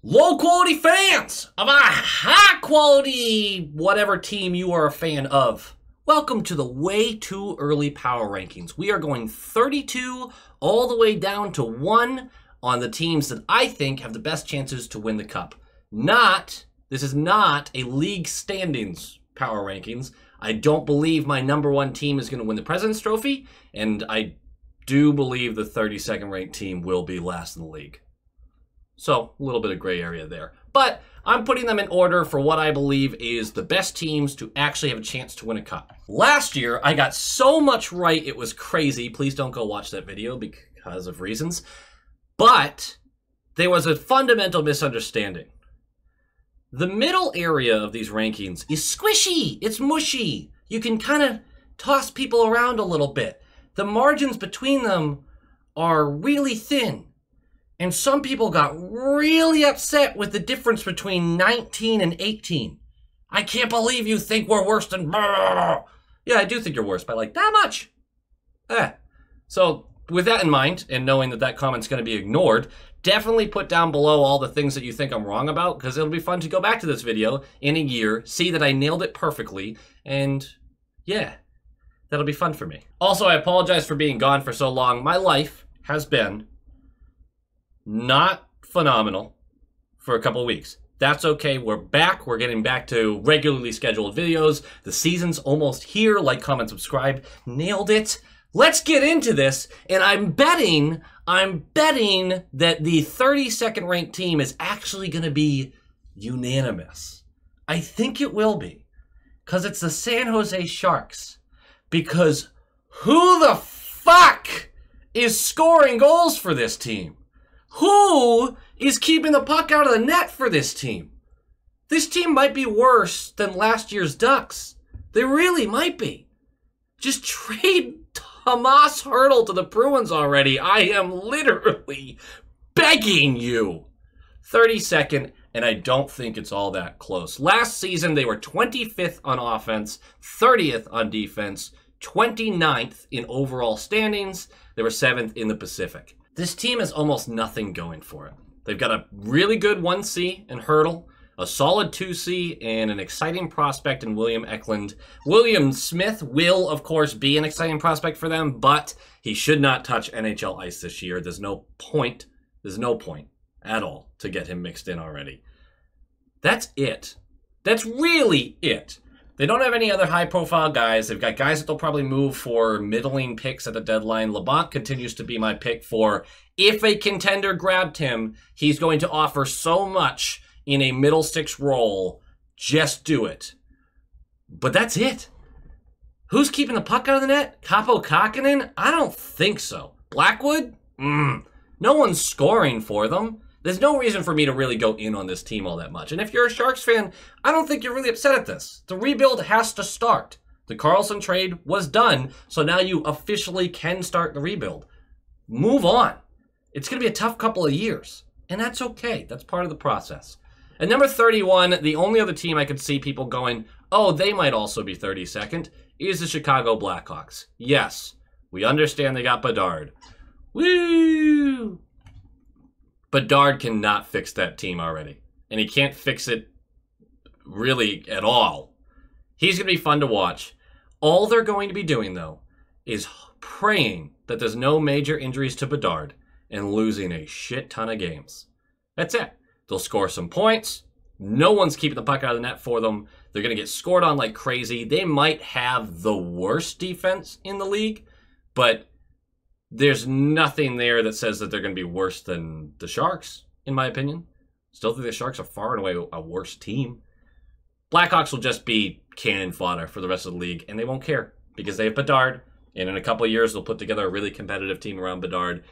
Low quality fans of a high quality whatever team you are a fan of. Welcome to the way too early power rankings. We are going 32 all the way down to 1 on the teams that I think have the best chances to win the cup. This is not a league standings power rankings. I don't believe my number 1 team is going to win the President's Trophy, and I do believe the 32nd ranked team will be last in the league. So, a little bit of gray area there. But I'm putting them in order for what I believe is the best teams to actually have a chance to win a cup. Last year, I got so much right, it was crazy. Please don't go watch that video because of reasons. But there was a fundamental misunderstanding. The middle area of these rankings is squishy. It's mushy. You can kind of toss people around a little bit. The margins between them are really thin. And some people got really upset with the difference between 19 and 18. I can't believe you think we're worse than... Yeah, I do think you're worse by like that much. So with that in mind, and knowing that that comment's going to be ignored, definitely put down below all the things that you think I'm wrong about, because it'll be fun to go back to this video in a year, see that I nailed it perfectly, and yeah, that'll be fun for me. Also, I apologize for being gone for so long. My life has been not phenomenal for a couple of weeks. That's okay. We're back. We're getting back to regularly scheduled videos. The season's almost here. Like, comment, subscribe. Nailed it. Let's get into this. And I'm betting that the 32nd ranked team is actually going to be unanimous. I think it will be, because it's the San Jose Sharks. Because who the fuck is scoring goals for this team? Who is keeping the puck out of the net for this team? This team might be worse than last year's Ducks. They really might be. Just trade Tomas Hertl to the Bruins already. I am literally begging you. 32nd, and I don't think it's all that close. Last season, they were 25th on offense, 30th on defense, 29th in overall standings. They were 7th in the Pacific. This team has almost nothing going for it. They've got a really good 1C in Hertl, a solid 2C, and an exciting prospect in William Eklund. William Smith will, of course, be an exciting prospect for them, but he should not touch NHL ice this year. There's no point at all to get him mixed in already. That's it. That's really it. They don't have any other high-profile guys. They've got guys that they'll probably move for middling picks at the deadline. LeBlanc continues to be my pick for, if a contender grabbed him, he's going to offer so much in a middle six role. Just do it. But that's it. Who's keeping the puck out of the net? Capo Kakinen? I don't think so. Blackwood? No one's scoring for them. There's no reason for me to really go in on this team all that much. And if you're a Sharks fan, I don't think you're really upset at this. The rebuild has to start. The Karlsson trade was done, so now you officially can start the rebuild. Move on. It's going to be a tough couple of years, and that's okay. That's part of the process. At number 31, the only other team I could see people going, oh, they might also be 32nd, is the Chicago Blackhawks. Yes, we understand they got Bedard. Woo! Bedard cannot fix that team already. And he can't fix it really at all. He's going to be fun to watch. All they're going to be doing, though, is praying that there's no major injuries to Bedard and losing a shit ton of games. That's it. They'll score some points. No one's keeping the puck out of the net for them. They're going to get scored on like crazy. They might have the worst defense in the league, but there's nothing there that says that they're going to be worse than the Sharks, in my opinion. Still think the Sharks are far and away a worse team. Blackhawks will just be cannon fodder for the rest of the league, and they won't care because they have Bedard, and in a couple of years they'll put together a really competitive team around Bedard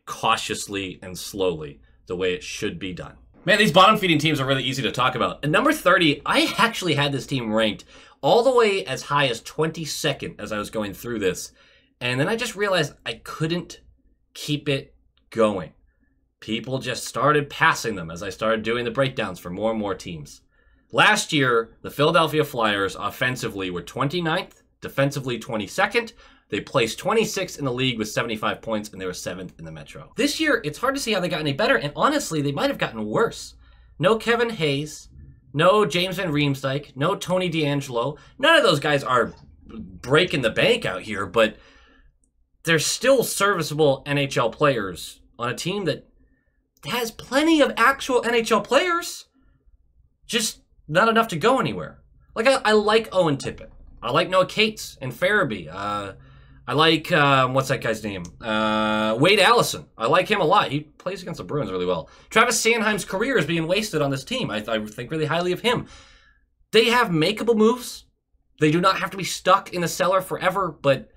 cautiously and slowly, the way it should be done. Man, these bottom-feeding teams are really easy to talk about. At number 30, I actually had this team ranked all the way as high as 22nd as I was going through this. And then I just realized I couldn't keep it going. People just started passing them as I started doing the breakdowns for more and more teams. Last year, the Philadelphia Flyers offensively were 29th, defensively 22nd. They placed 26th in the league with 75 points, and they were 7th in the Metro. This year, it's hard to see how they got any better, and honestly, they might have gotten worse. no Kevin Hayes, no James Van Riemsdyk, no Tony DeAngelo. None of those guys are breaking the bank out here, but they're still serviceable NHL players on a team that has plenty of actual NHL players, just not enough to go anywhere. Like, I like Owen Tippett. I like Noah Cates and Farabee. I like, what's that guy's name? Wade Allison. I like him a lot. He plays against the Bruins really well. Travis Sanheim's career is being wasted on this team. I think really highly of him. They have makeable moves. They do not have to be stuck in the cellar forever, but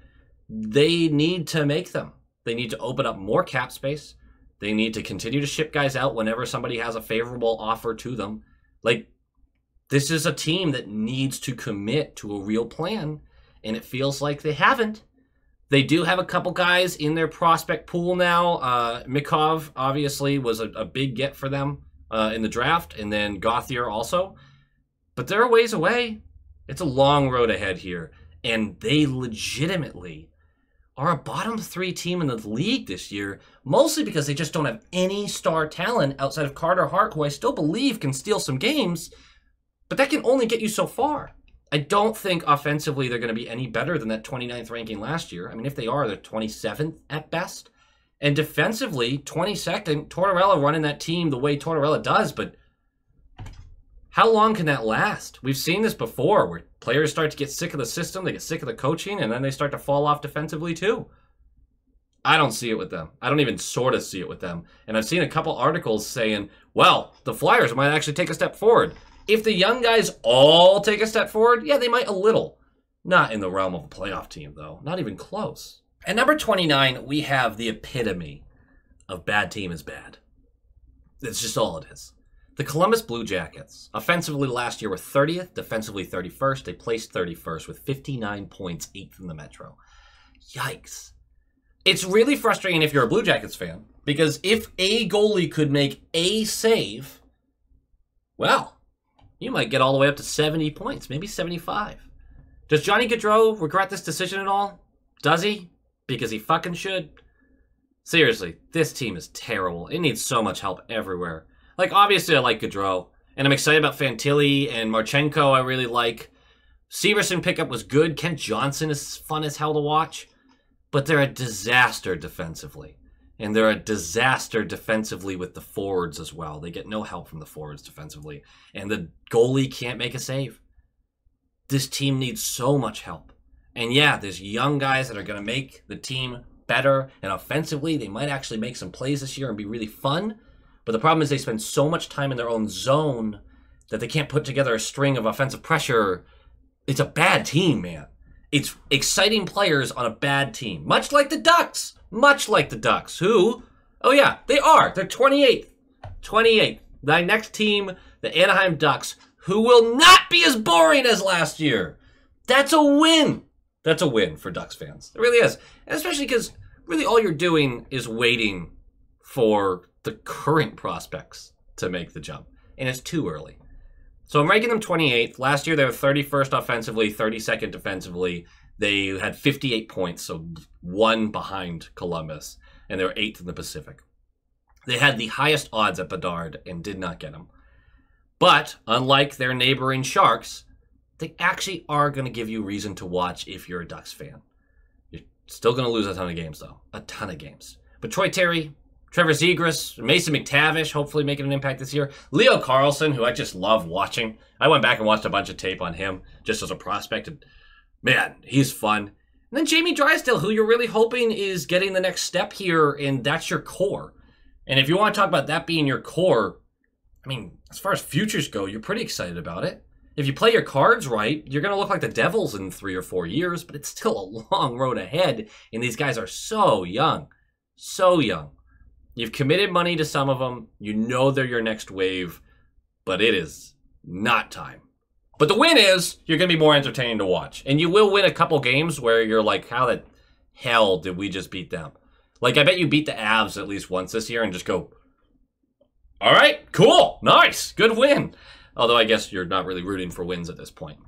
they need to make them. They need to open up more cap space. They need to continue to ship guys out whenever somebody has a favorable offer to them. Like, this is a team that needs to commit to a real plan, and it feels like they haven't. They do have a couple guys in their prospect pool now. Mikov, obviously, was a big get for them in the draft, and then Gauthier also. But they're a ways away. It's a long road ahead here, and they legitimately are a bottom 3 team in the league this year, mostly because they just don't have any star talent outside of Carter Hart, who I still believe can steal some games, but that can only get you so far. I don't think offensively they're going to be any better than that 29th ranking last year. I mean, if they are, they're 27th at best. And defensively, 22nd, Tortorella running that team the way Tortorella does, but how long can that last? We've seen this before, where players start to get sick of the system, they get sick of the coaching, and then they start to fall off defensively too. I don't see it with them. I don't even sort of see it with them. And I've seen a couple articles saying, well, the Flyers might actually take a step forward. If the young guys all take a step forward, yeah, they might a little. Not in the realm of a playoff team, though. Not even close. At number 29, we have the epitome of bad team is bad. That's just all it is. The Columbus Blue Jackets, offensively last year were 30th, defensively 31st. They placed 31st with 59 points, 8th in the Metro. Yikes. It's really frustrating if you're a Blue Jackets fan, because if a goalie could make a save, well, you might get all the way up to 70 points, maybe 75. Does Johnny Gaudreau regret this decision at all? Does he? Because he fucking should. Seriously, this team is terrible. It needs so much help everywhere. Like, obviously, I like Gaudreau, and I'm excited about Fantilli and Marchenko. I really like. Severson pickup was good. Kent Johnson is fun as hell to watch. But they're a disaster defensively. And they're a disaster defensively with the forwards as well. They get no help from the forwards defensively. And the goalie can't make a save. This team needs so much help. And yeah, there's young guys that are going to make the team better. And offensively, they might actually make some plays this year and be really fun. But the problem is they spend so much time in their own zone that they can't put together a string of offensive pressure. It's a bad team, man. It's exciting players on a bad team. Much like the Ducks. Much like the Ducks, who, oh yeah, they are. They're 28th. 28th. The next team, the Anaheim Ducks, who will not be as boring as last year. That's a win. That's a win for Ducks fans. It really is. And especially because really all you're doing is waiting for the current prospects to make the jump. And it's too early. So I'm ranking them 28th. Last year they were 31st offensively, 32nd defensively. They had 58 points, so one behind Columbus, and they were 8th in the Pacific. They had the highest odds at Bedard and did not get them. But, unlike their neighboring Sharks, they actually are going to give you reason to watch if you're a Ducks fan. You're still going to lose a ton of games, though. A ton of games. But Troy Terry, Trevor Zegras, Mason McTavish, hopefully making an impact this year. Leo Carlson, who I just love watching. I went back and watched a bunch of tape on him just as a prospect. And man, he's fun. And then Jamie Drysdale, who you're really hoping is getting the next step here, and that's your core. And if you want to talk about that being your core, I mean, as far as futures go, you're pretty excited about it. If you play your cards right, you're going to look like the Devils in 3 or 4 years, but it's still a long road ahead, and these guys are so young. So young. You've committed money to some of them. You know they're your next wave, but it is not time. But the win is, you're going to be more entertaining to watch. And you will win a couple games where you're like, how the hell did we just beat them? Like, I bet you beat the Avs at least once this year and just go, all right, cool, nice, good win. Although I guess you're not really rooting for wins at this point.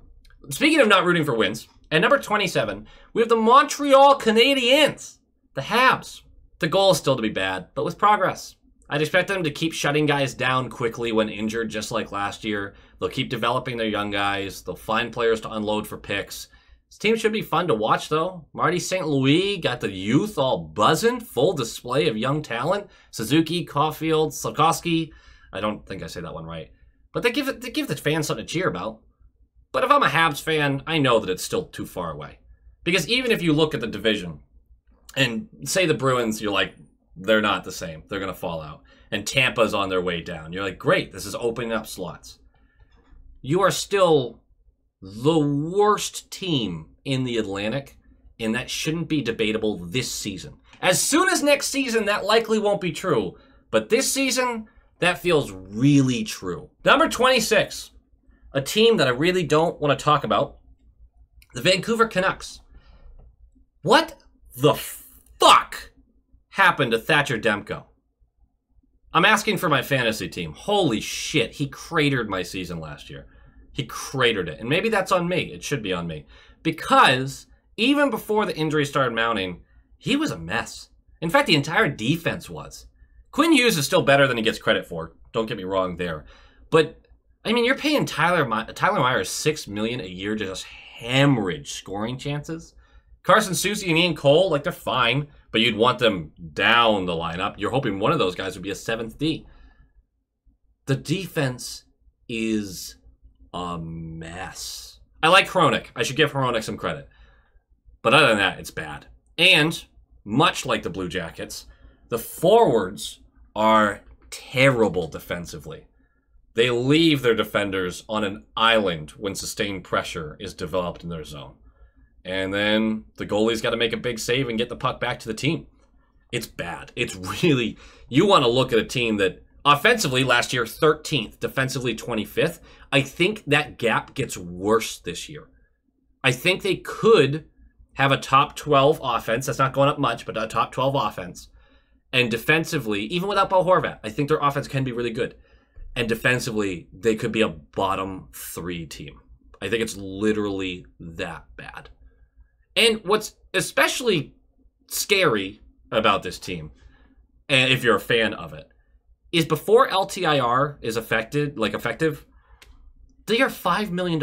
Speaking of not rooting for wins, at number 27, we have the Montreal Canadiens, the Habs. The goal is still to be bad, but with progress. I'd expect them to keep shutting guys down quickly when injured, just like last year. They'll keep developing their young guys. They'll find players to unload for picks. This team should be fun to watch, though. Marty St. Louis got the youth all buzzing. Full display of young talent. Suzuki, Caulfield, Sikorsky. I don't think I say that one right. But they give the fans something to cheer about. But if I'm a Habs fan, I know that it's still too far away. Because even if you look at the division and say the Bruins, you're like, they're not the same. They're going to fall out. And Tampa's on their way down. You're like, great, this is opening up slots. You are still the worst team in the Atlantic, and that shouldn't be debatable this season. As soon as next season, that likely won't be true. But this season, that feels really true. Number 26, a team that I really don't want to talk about, the Vancouver Canucks. What the fuck happened to Thatcher Demko? I'm asking for my fantasy team. Holy shit, he cratered my season last year. He cratered it. And maybe that's on me. It should be on me. Because even before the injury started mounting, he was a mess. In fact, the entire defense was. Quinn Hughes is still better than he gets credit for. Don't get me wrong there. But, I mean, you're paying Tyler Myers $6 million a year to just hemorrhage scoring chances. Carson Soucy and Ian Cole, like, they're fine, but you'd want them down the lineup. You're hoping one of those guys would be a 7th D. The defense is a mess. I like Hronek. I should give Hronek some credit. But other than that, it's bad. And, much like the Blue Jackets, the forwards are terrible defensively. They leave their defenders on an island when sustained pressure is developed in their zone. And then the goalie's got to make a big save and get the puck back to the team. It's bad. It's really... You want to look at a team that, offensively, last year, 13th, defensively, 25th. I think that gap gets worse this year. I think they could have a top 12 offense. That's not going up much, but a top 12 offense. And defensively, even without Bo Horvat, I think their offense can be really good. And defensively, they could be a bottom 3 team. I think it's literally that bad. And what's especially scary about this team, and if you're a fan of it, is before LTIR is effective, they are $5 million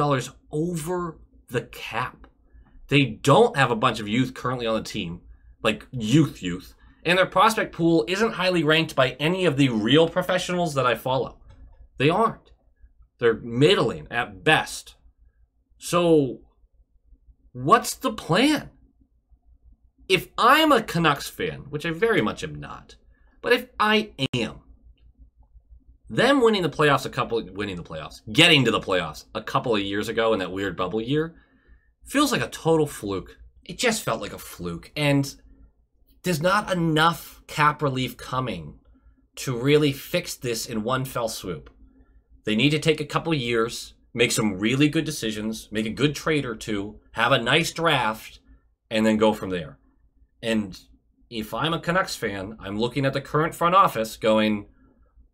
over the cap. They don't have a bunch of youth currently on the team, like youth, and their prospect pool isn't highly ranked by any of the real professionals that I follow. They aren't. They're middling at best. So, what's the plan? If I'm a Canucks fan, which I very much am not, but if I am, them getting to the playoffs a couple of years ago in that weird bubble year, feels like a total fluke. It just felt like a fluke. And there's not enough cap relief coming to really fix this in one fell swoop. They need to take a couple of years, make some really good decisions, make a good trade or two, have a nice draft, and then go from there. And if I'm a Canucks fan, I'm looking at the current front office going,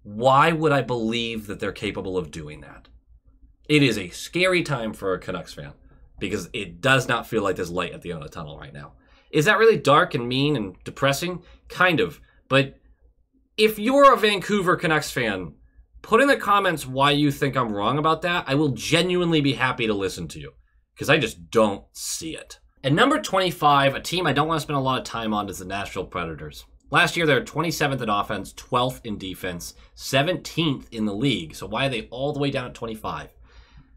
why would I believe that they're capable of doing that? It is a scary time for a Canucks fan because it does not feel like there's light at the end of the tunnel right now. Is that really dark and mean and depressing? Kind of. But if you're a Vancouver Canucks fan, put in the comments why you think I'm wrong about that. I will genuinely be happy to listen to you because I just don't see it. At number 25, a team I don't want to spend a lot of time on is the Nashville Predators. Last year, they were 27th in offense, 12th in defense, 17th in the league. So why are they all the way down at 25?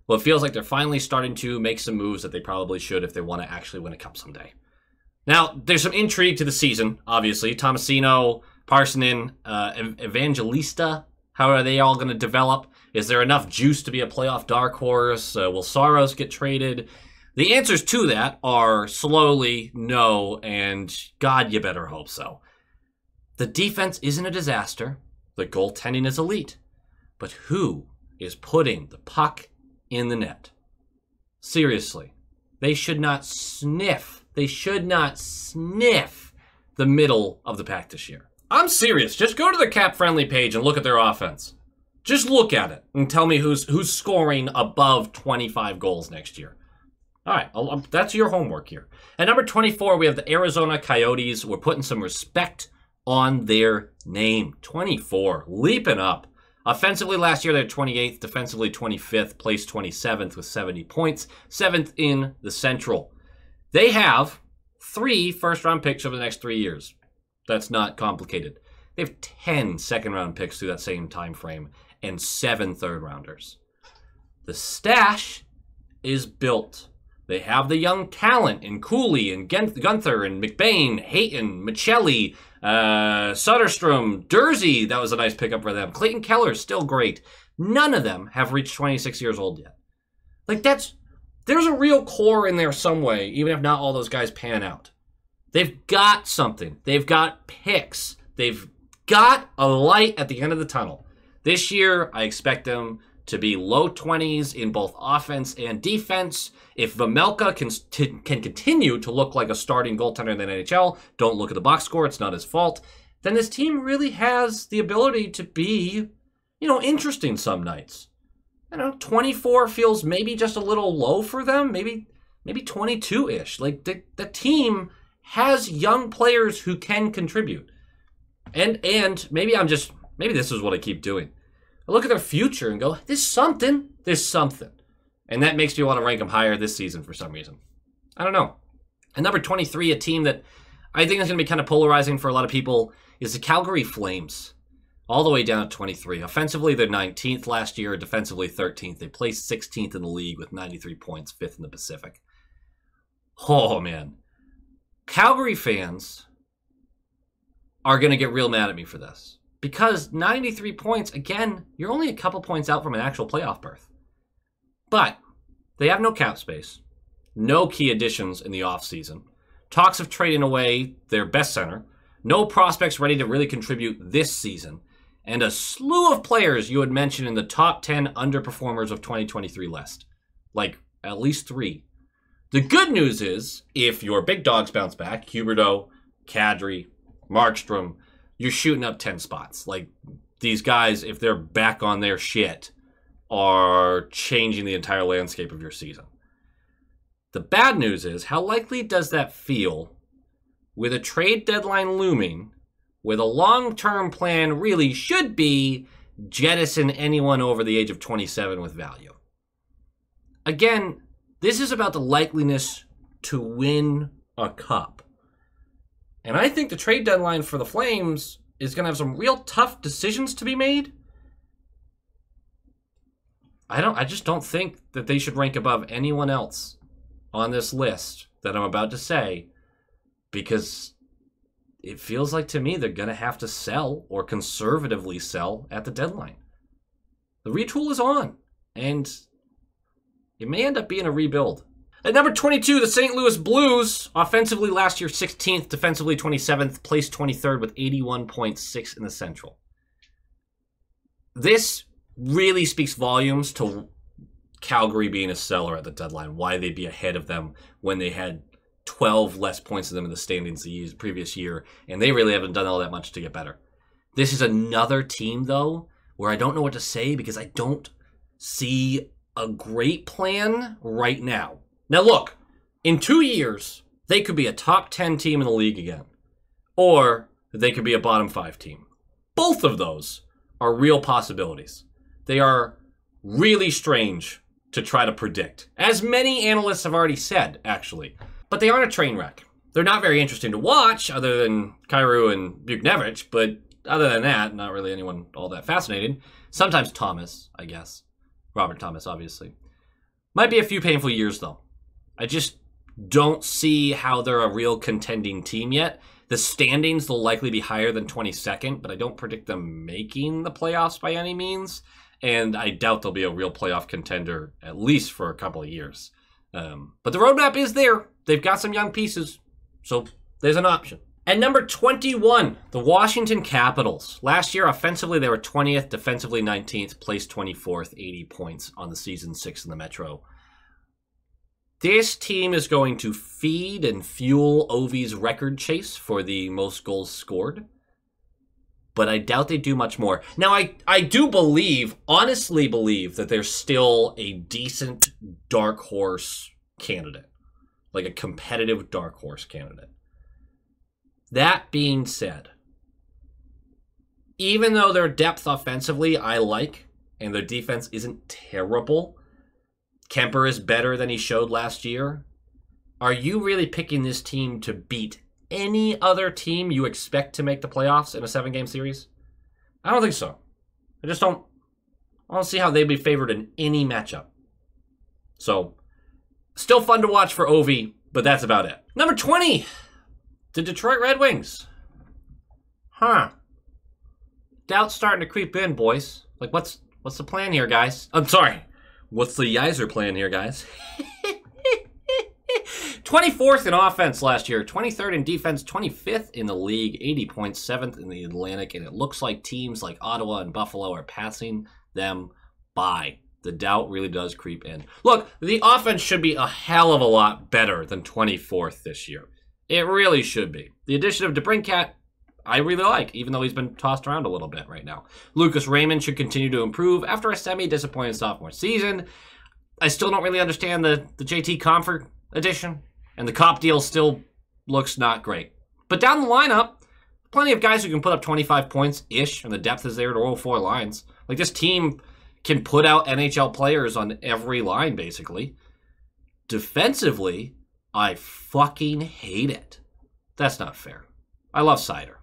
Well, it feels like they're finally starting to make some moves that they probably should if they want to actually win a cup someday. Now, there's some intrigue to the season, obviously. Tomasino, Parsonen, Evangelista, how are they all going to develop? Is there enough juice to be a playoff dark horse? Will Saros get traded? The answers to that are slowly, no, and God, you better hope so. The defense isn't a disaster. The goaltending is elite. But who is putting the puck in the net? Seriously, they should not sniff. They should not sniff the middle of the pack this year. I'm serious. Just go to the cap-friendly page and look at their offense. Just look at it and tell me who's scoring above 25 goals next year. All right, that's your homework here. At number 24, we have the Arizona Coyotes. We're putting some respect on their Name 24, leaping up. Offensively last year, they're 28th. Defensively, 25th. Placed 27th with 70 points. 7th in the Central. They have 3 first-round picks over the next 3 years. That's not complicated. They have 10 second-round picks through that same time frame and 7 third-rounders. The stash is built. They have the young talent in Cooley and Gunther and McBain, Hayton, Michelli, Soderstrom, Dursey. That was a nice pickup for them. Clayton Keller's still great. None of them have reached 26 years old yet. Like, there's a real core in there some way, even if not all those guys pan out. They've got something. They've got picks. They've got a light at the end of the tunnel. This year, I expect them to be low 20s in both offense and defense. If Vejmelka can continue to look like a starting goaltender in the NHL, don't look at the box score, it's not his fault, then this team really has the ability to be, interesting some nights. 24 feels maybe just a little low for them, maybe 22-ish. Like, the team has young players who can contribute. And maybe this is what I keep doing. I look at their future and go, there's something. And that makes me want to rank them higher this season for some reason. I don't know. And number 23, a team that I think is going to be kind of polarizing for a lot of people, is the Calgary Flames. All the way down at 23. Offensively, they're 19th last year. Defensively, 13th. They placed 16th in the league with 93 points, 5th in the Pacific. Oh, man. Calgary fans are going to get real mad at me for this. Because 93 points, again, you're only a couple points out from an actual playoff berth. But they have no cap space, no key additions in the offseason, talks of trading away their best center, no prospects ready to really contribute this season, and a slew of players you would mention in the top 10 underperformers of 2023 list. Like, at least 3. The good news is, if your big dogs bounce back, Huberdeau, Kadri, Markstrom, you're shooting up 10 spots. Like, these guys, if they're back on their shit, are changing the entire landscape of your season. The bad news is, how likely does that feel with a trade deadline looming, with a long-term plan really should be jettison anyone over the age of 27 with value? Again, this is about the likeliness to win a cup. And I think the trade deadline for the Flames is going to have some real tough decisions to be made. I just don't think that they should rank above anyone else on this list that I'm about to say, because it feels like to me they're going to have to sell or conservatively sell at the deadline. The retool is on, and it may end up being a rebuild. At number 22, the St. Louis Blues. Offensively last year, 16th. Defensively, 27th. Placed 23rd with 81.6 in the Central. This really speaks volumes to Calgary being a seller at the deadline. Why they'd be ahead of them when they had 12 less points than them in the standings the previous year. And they really haven't done all that much to get better. This is another team, though, where I don't know what to say because I don't see a great plan right now. Now look, in 2 years, they could be a top 10 team in the league again. Or they could be a bottom 5 team. Both of those are real possibilities. They are really strange to try to predict. As many analysts have already said, actually. But they aren't a train wreck. They're not very interesting to watch, other than Kyrou and Buchnevich, but other than that, not really anyone all that fascinating. Sometimes Thomas, I guess. Robert Thomas, obviously. Might be a few painful years, though. I just don't see how they're a real contending team yet. The standings will likely be higher than 22nd, but I don't predict them making the playoffs by any means. And I doubt they'll be a real playoff contender, at least for a couple of years. But the roadmap is there. They've got some young pieces, so there's an option. At number 21, the Washington Capitals. Last year, offensively, they were 20th, defensively 19th, placed 24th, 80 points on the season, 6th in the Metro. This team is going to feed and fuel Ovi's record chase for the most goals scored, but I doubt they do much more. Now, I do honestly believe that they're still a decent dark horse candidate, like a competitive dark horse candidate. That being said, even though their depth offensively I like, and their defense isn't terrible, Kemper is better than he showed last year. Are you really picking this team to beat any other team you expect to make the playoffs in a 7-game series? I don't think so. I don't see how they'd be favored in any matchup. So, still fun to watch for Ovi, but that's about it. Number 20, the Detroit Red Wings. Doubt's starting to creep in, boys. Like, what's the plan here, guys? I'm sorry. What's the Yeiser plan here, guys? 24th in offense last year, 23rd in defense, 25th in the league, 80 points, 7th in the Atlantic, and it looks like teams like Ottawa and Buffalo are passing them by. The doubt really does creep in. Look, the offense should be a hell of a lot better than 24th this year. It really should be. The addition of DeBrincat, I really like, even though he's been tossed around a little bit right now. Lucas Raymond should continue to improve after a semi-disappointing sophomore season. I still don't really understand the JT Comfort addition, and the Cop deal still looks not great. But down the lineup, plenty of guys who can put up 25 points-ish, and the depth is there to roll 4 lines. Like, this team can put out NHL players on every line, basically. Defensively, I fucking hate it. That's not fair. I love Seider.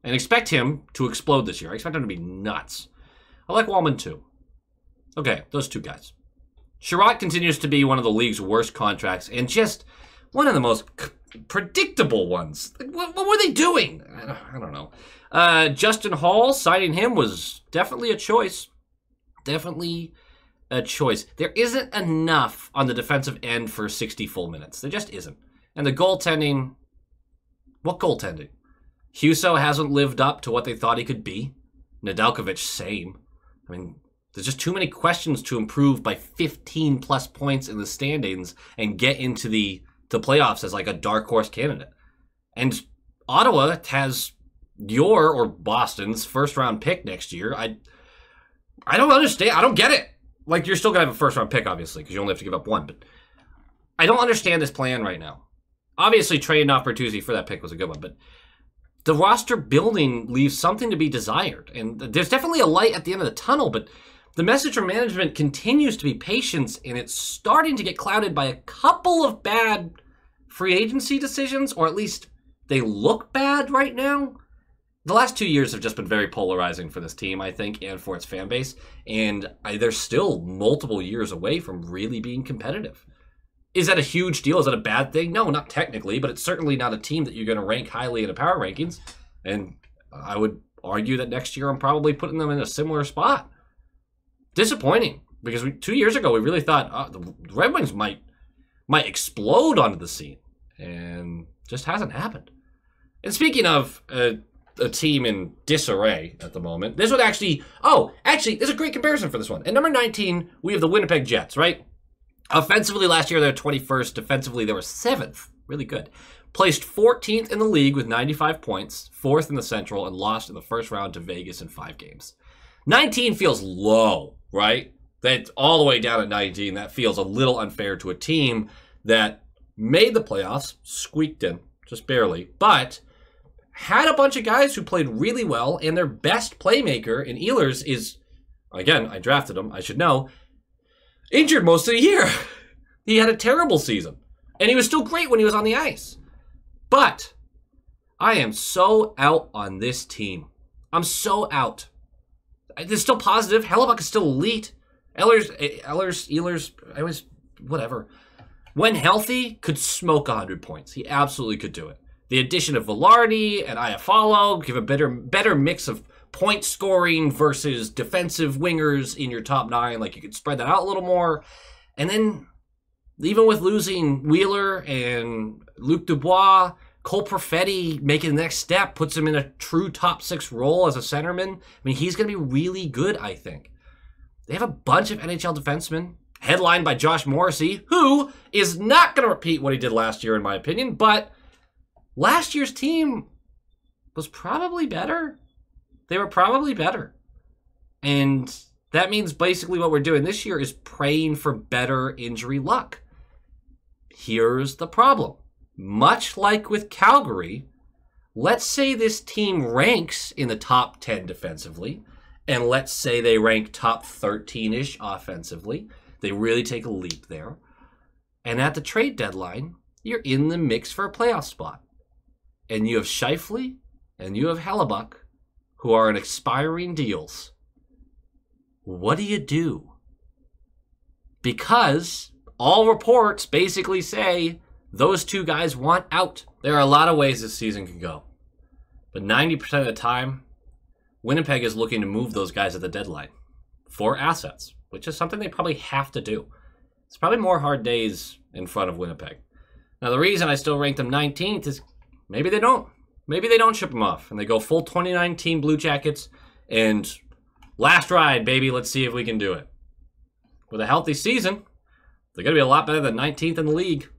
And expect him to explode this year. I expect him to be nuts. I like Wallman too. Okay, those 2 guys. Sherratt continues to be one of the league's worst contracts and just one of the most predictable ones. What were they doing? I don't know. Justin Hall, signing him was definitely a choice. Definitely a choice. There isn't enough on the defensive end for 60 full minutes. There just isn't. And the goaltending, what goaltending? Huso hasn't lived up to what they thought he could be. Nedeljkovic, same. I mean, there's just too many questions to improve by 15 plus points in the standings and get into the playoffs as like a dark horse candidate. And Ottawa has your or Boston's first round pick next year. I don't understand. I don't get it. Like, you're still going to have a first round pick, obviously, because you only have to give up 1. But I don't understand this plan right now. Obviously, trading off Bertuzzi for that pick was a good one, but the roster building leaves something to be desired. And there's definitely a light at the end of the tunnel, but the message from management continues to be patience, and it's starting to get clouded by a couple of bad free agency decisions, or at least they look bad right now. The last 2 years have just been very polarizing for this team, I think, and for its fan base, and they're still multiple years away from really being competitive. Is that a huge deal? Is that a bad thing? No, not technically, but it's certainly not a team that you're going to rank highly in the power rankings. And I would argue that next year I'm probably putting them in a similar spot. Disappointing, because 2 years ago we really thought the Red Wings might explode onto the scene, and just hasn't happened. And speaking of a team in disarray at the moment, this would actually there's a great comparison for this one. At number 19, we have the Winnipeg Jets, right? Offensively, last year they were 21st. Defensively, they were 7th. Really good. Placed 14th in the league with 95 points, 4th in the Central, and lost in the first round to Vegas in 5 games. 19 feels low, right? That's all the way down at 19. That feels a little unfair to a team that made the playoffs, squeaked in, just barely, but had a bunch of guys who played really well, and their best playmaker in Ehlers is, again, I drafted him, I should know, injured most of the year. He had a terrible season. And he was still great when he was on the ice. But I am so out on this team. I'm so out. It's still positive. Hellebuck is still elite. Ehlers, whatever. When healthy, could smoke 100 points. He absolutely could do it. The addition of Velarde and Iafallo give a better mix of point scoring versus defensive wingers in your top 9. Like, you could spread that out a little more. And then, even with losing Wheeler and Luc Dubois, Cole Perfetti making the next step puts him in a true top 6 role as a centerman. I mean, he's going to be really good, I think. They have a bunch of NHL defensemen, headlined by Josh Morrissey, who is not going to repeat what he did last year, in my opinion, but last year's team was probably better. They were probably better. And that means basically what we're doing this year is praying for better injury luck. Here's the problem. Much like with Calgary, let's say this team ranks in the top 10 defensively, and let's say they rank top 13-ish offensively. They really take a leap there. And at the trade deadline, you're in the mix for a playoff spot. And you have Scheifele and you have Hellebuck, who are in expiring deals. What do? Because all reports basically say those two guys want out. There are a lot of ways this season can go. But 90% of the time, Winnipeg is looking to move those guys at the deadline for assets, which is something they probably have to do. It's probably more hard days in front of Winnipeg. Now, the reason I still rank them 19th is maybe they don't. Maybe they don't ship them off and they go full 29-team Blue Jackets and last ride, baby. Let's see if we can do it. With a healthy season, they're going to be a lot better than 19th in the league.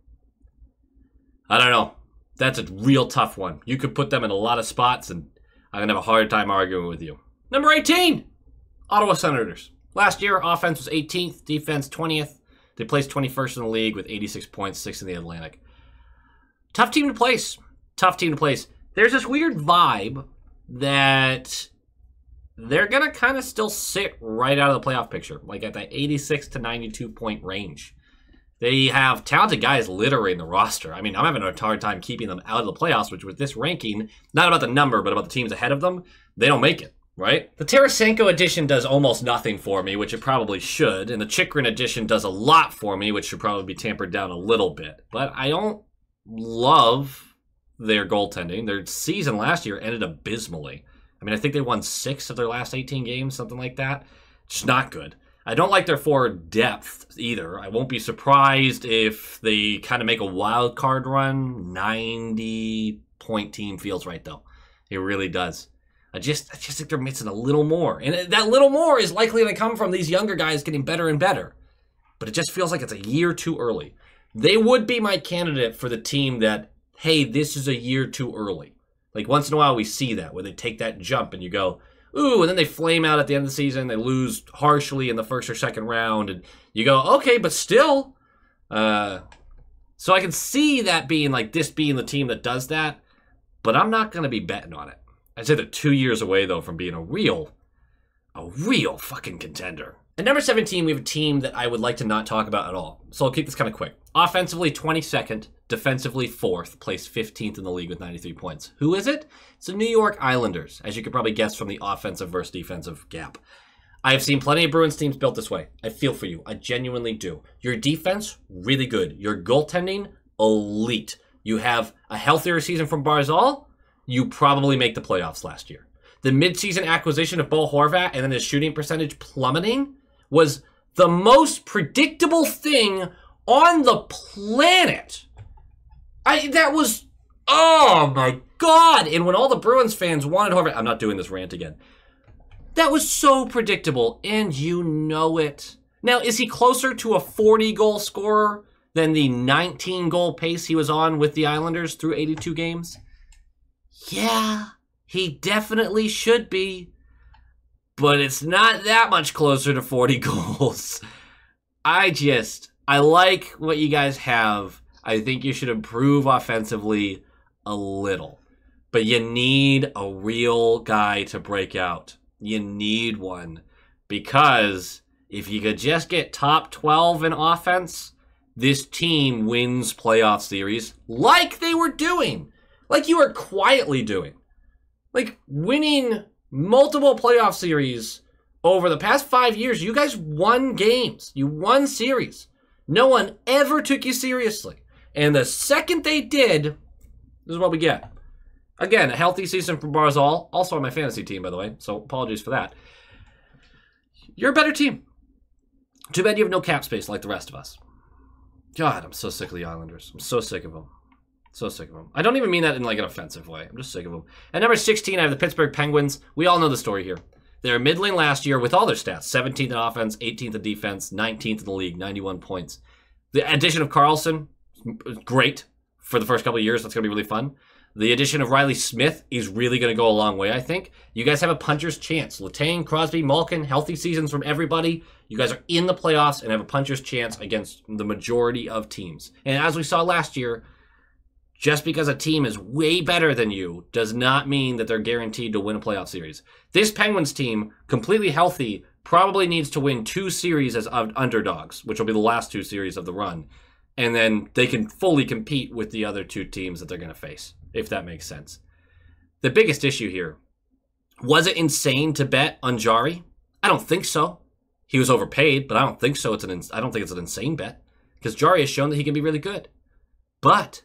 I don't know. That's a real tough one. You could put them in a lot of spots, and I'm going to have a hard time arguing with you. Number 18, Ottawa Senators. Last year, offense was 18th, defense 20th. They placed 21st in the league with 86 points, 6th in the Atlantic. Tough team to place. Tough team to place. There's this weird vibe that they're going to kind of still sit right out of the playoff picture, like at that 86 to 92 point range. They have talented guys littering the roster. I mean, I'm having a hard time keeping them out of the playoffs, which with this ranking, not about the number, but about the teams ahead of them, they don't make it, right? The Tarasenko edition does almost nothing for me, which it probably should, and the Chychrun edition does a lot for me, which should probably be tampered down a little bit. But I don't love their goaltending. Their season last year ended abysmally. I mean, I think they won 6 of their last 18 games, something like that. Just not good. I don't like their forward depth either. I won't be surprised if they kind of make a wild card run. 90-point team feels right, though. It really does. I just think they're missing a little more. And that little more is likely to come from these younger guys getting better and better. But it just feels like it's a year too early. They would be my candidate for the team that, hey, this is a year too early. Like, once in a while we see that, where they take that jump and you go, ooh, and then they flame out at the end of the season. They lose harshly in the first or second round. And you go, okay, but still. So I can see that being like this being the team that does that. But I'm not going to be betting on it. I'd say they're 2 years away, though, from being a real fucking contender. At number 17, we have a team that I would like to not talk about at all. So I'll keep this kind of quick. Offensively, 22nd. Defensively, 4th. Placed 15th in the league with 93 points. Who is it? It's the New York Islanders, as you could probably guess from the offensive versus defensive gap. I have seen plenty of Bruins teams built this way. I feel for you. I genuinely do. Your defense, really good. Your goaltending, elite. You have a healthier season from Barzal, you probably make the playoffs last year. The midseason acquisition of Bo Horvat and then his shooting percentage plummeting was the most predictable thing on the planet. That was, oh my God. And when all the Bruins fans wanted Horvat, I'm not doing this rant again. That was so predictable, and you know it. Now, is he closer to a 40-goal scorer than the 19-goal pace he was on with the Islanders through 82 games? Yeah, he definitely should be. But it's not that much closer to 40 goals. I like what you guys have. I think you should improve offensively a little. But you need a real guy to break out. You need one. Because if you could just get top 12 in offense, this team wins playoff series like they were doing. Like you were quietly doing. Like winning multiple playoff series over the past 5 years. You guys won games. You won series. No one ever took you seriously. And the second they did, this is what we get. Again, a healthy season from Barzal. Also on my fantasy team, by the way. So apologies for that. You're a better team. Too bad you have no cap space like the rest of us. God, I'm so sick of the Islanders. I'm so sick of them. So sick of them. I don't even mean that in like an offensive way. I'm just sick of them. At number 16, I have the Pittsburgh Penguins. We all know the story here. They're middling last year with all their stats. 17th in offense, 18th in defense, 19th in the league, 91 points. The addition of Karlsson, great for the first couple of years. That's going to be really fun. The addition of Riley Smith is really going to go a long way, I think. You guys have a puncher's chance. Letang, Crosby, Malkin, healthy seasons from everybody. You guys are in the playoffs and have a puncher's chance against the majority of teams. And as we saw last year, Just because a team is way better than you does not mean that they're guaranteed to win a playoff series. This Penguins team, completely healthy, probably needs to win 2 series as underdogs, which will be the last 2 series of the run. And then they can fully compete with the other 2 teams that they're going to face, if that makes sense. The biggest issue here, was it insane to bet on Jari? I don't think so. He was overpaid, but I don't think so. I don't think it's an insane bet, because Jari has shown that he can be really good. But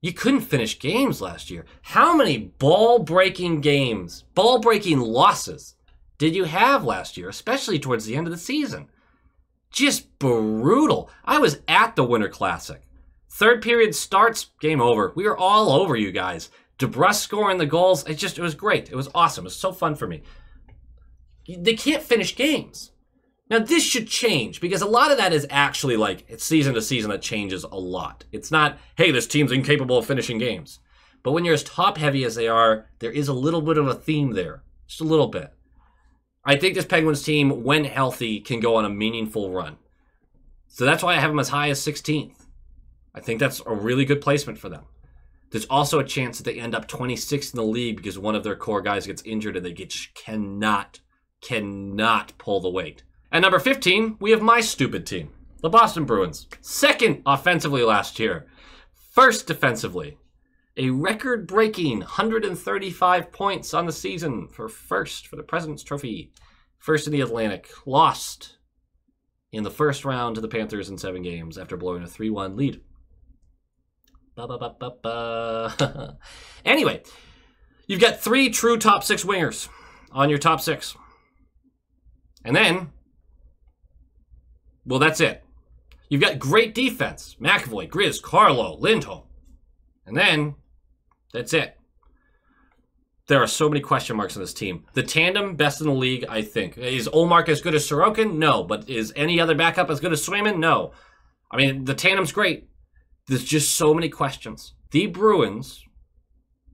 you couldn't finish games last year. How many ball-breaking games, ball-breaking losses did you have last year, especially towards the end of the season? Just brutal. I was at the Winter Classic. Third period starts, game over. We were all over you guys. DeBrusk scoring the goals. It was great. It was awesome. It was so fun for me. They can't finish games. Now, this should change, because a lot of that is actually like, it's season to season that changes a lot. It's not, hey, this team's incapable of finishing games. But when you're as top-heavy as they are, there is a little bit of a theme there. Just a little bit. I think this Penguins team, when healthy, can go on a meaningful run. So that's why I have them as high as 16th. I think that's a really good placement for them. There's also a chance that they end up 26th in the league because one of their core guys gets injured and they cannot pull the weight. At number 15, we have my stupid team, the Boston Bruins. Second offensively last year. First defensively. A record-breaking 135 points on the season for first for the President's Trophy. First in the Atlantic. Lost in the first round to the Panthers in 7 games after blowing a 3-1 lead. Anyway, you've got 3 true top 6 wingers on your top 6. And then, well, that's it. You've got great defense. McAvoy, Grizz, Carlo, Lindholm. And then, that's it. There are so many question marks on this team. The tandem, best in the league, I think. Is Ullmark as good as Sorokin? No. But is any other backup as good as Swayman? No. I mean, the tandem's great. There's just so many questions. The Bruins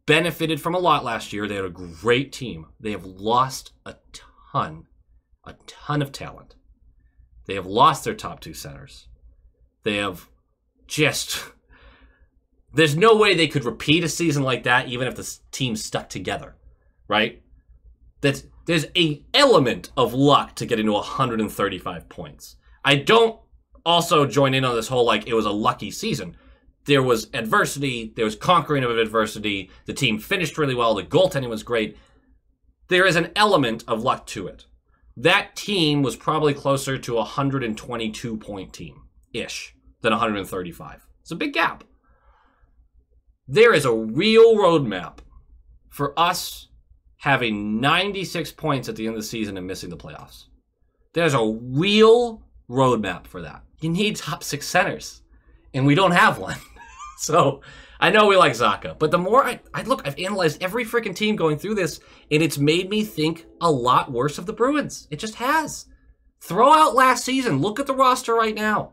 benefited from a lot last year. They had a great team. They have lost a ton of talent. They have lost their top 2 centers. They have just... There's no way they could repeat a season like that even if the team stuck together, right? There's an element of luck to getting to 135 points. I don't also join in on this whole, like, it was a lucky season. There was adversity. There was conquering of adversity. The team finished really well. The goaltending was great. There is an element of luck to it. That team was probably closer to a 122-point team-ish than 135. It's a big gap. There is a real roadmap for us having 96 points at the end of the season and missing the playoffs. There's a real roadmap for that. You need top 6 centers, and we don't have one. So I know we like Zacha, but the more I look, I've analyzed every freaking team going through this, and it's made me think a lot worse of the Bruins. It just has. Throw out last season. Look at the roster right now.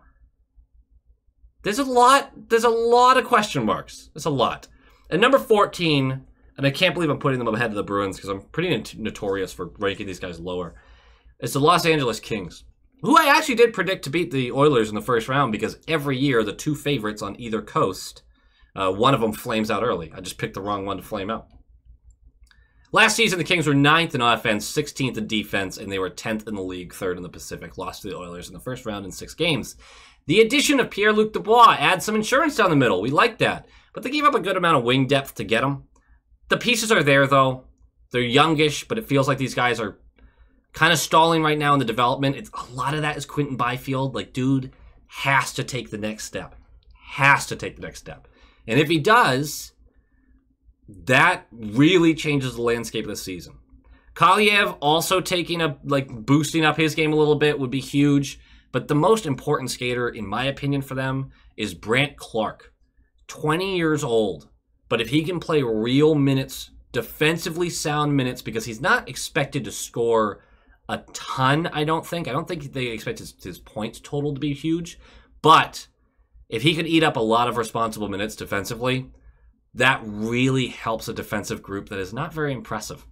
There's a lot of question marks. There's a lot. At number 14, and I can't believe I'm putting them ahead of the Bruins because I'm pretty notorious for ranking these guys lower, it's the Los Angeles Kings, who I actually did predict to beat the Oilers in the first round because every year the 2 favorites on either coast, one of them flames out early. I just picked the wrong one to flame out. Last season, the Kings were 9th in offense, 16th in defense, and they were 10th in the league, 3rd in the Pacific. Lost to the Oilers in the first round in 6 games. The addition of Pierre-Luc Dubois adds some insurance down the middle. We like that. But they gave up a good amount of wing depth to get him. The pieces are there, though. They're youngish, but it feels like these guys are kind of stalling right now in the development. A lot of that is Quentin Byfield. Like, dude has to take the next step. Has to take the next step. And if he does, that really changes the landscape of the season. Kaliev also boosting up his game a little bit would be huge. But the most important skater, in my opinion, for them is Brandt Clark. 20 years old. But if he can play real minutes, defensively sound minutes, because he's not expected to score a ton, I don't think. I don't think they expect his points total to be huge. But if he could eat up a lot of responsible minutes defensively, that really helps a defensive group that is not very impressive.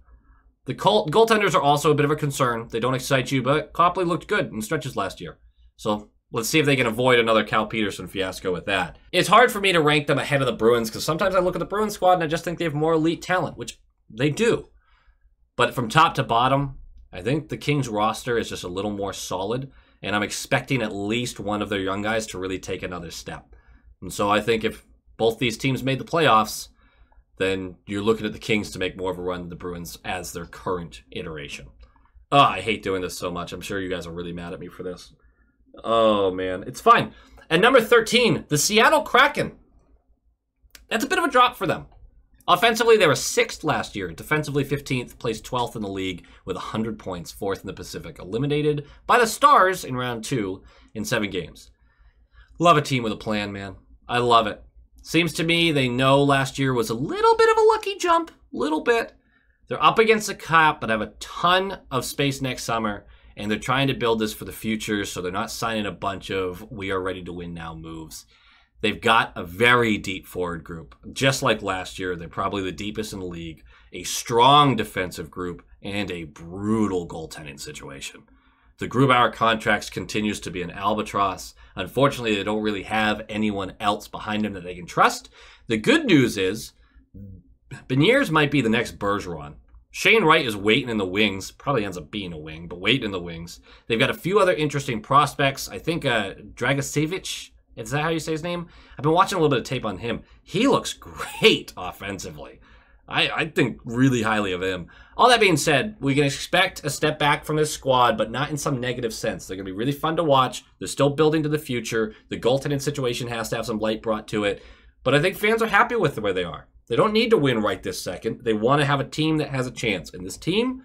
The goaltenders are also a bit of a concern. They don't excite you, but Copley looked good in stretches last year. So Let's see if they can avoid another Cal Peterson fiasco with that. It's hard for me to rank them ahead of the Bruins because sometimes I look at the Bruins squad and I just think they have more elite talent, which they do. But from top to bottom, I think the Kings roster is just a little more solid, and I'm expecting at least one of their young guys to really take another step. And so I think if both these teams made the playoffs, then you're looking at the Kings to make more of a run than the Bruins as their current iteration. Oh, I hate doing this so much. I'm sure you guys are really mad at me for this. Oh, man. It's fine. At number 13, the Seattle Kraken. That's a bit of a drop for them. Offensively, they were 6th last year. Defensively, 15th, placed 12th in the league with 100 points, 4th in the Pacific. Eliminated by the Stars in round 2 in 7 games. Love a team with a plan, man. I love it. Seems to me they know last year was a little bit of a lucky jump. Little bit. They're up against the cap, but have a ton of space next summer, and they're trying to build this for the future, so they're not signing a bunch of we are ready to win now moves. They've got a very deep forward group. Just like last year, they're probably the deepest in the league, a strong defensive group, and a brutal goaltending situation. The Grubauer contracts continues to be an albatross. Unfortunately, they don't really have anyone else behind them that they can trust. The good news is Beniers might be the next Bergeron. Shane Wright is waiting in the wings. Probably ends up being a wing, but waiting in the wings. They've got a few other interesting prospects. I think Dragicevic, is that how you say his name? I've been watching a little bit of tape on him. He looks great offensively. I think really highly of him. All that being said, we can expect a step back from this squad, but not in some negative sense. They're going to be really fun to watch. They're still building to the future. The goaltending situation has to have some light brought to it. But I think fans are happy with the way they are. They don't need to win right this second. They want to have a team that has a chance. And this team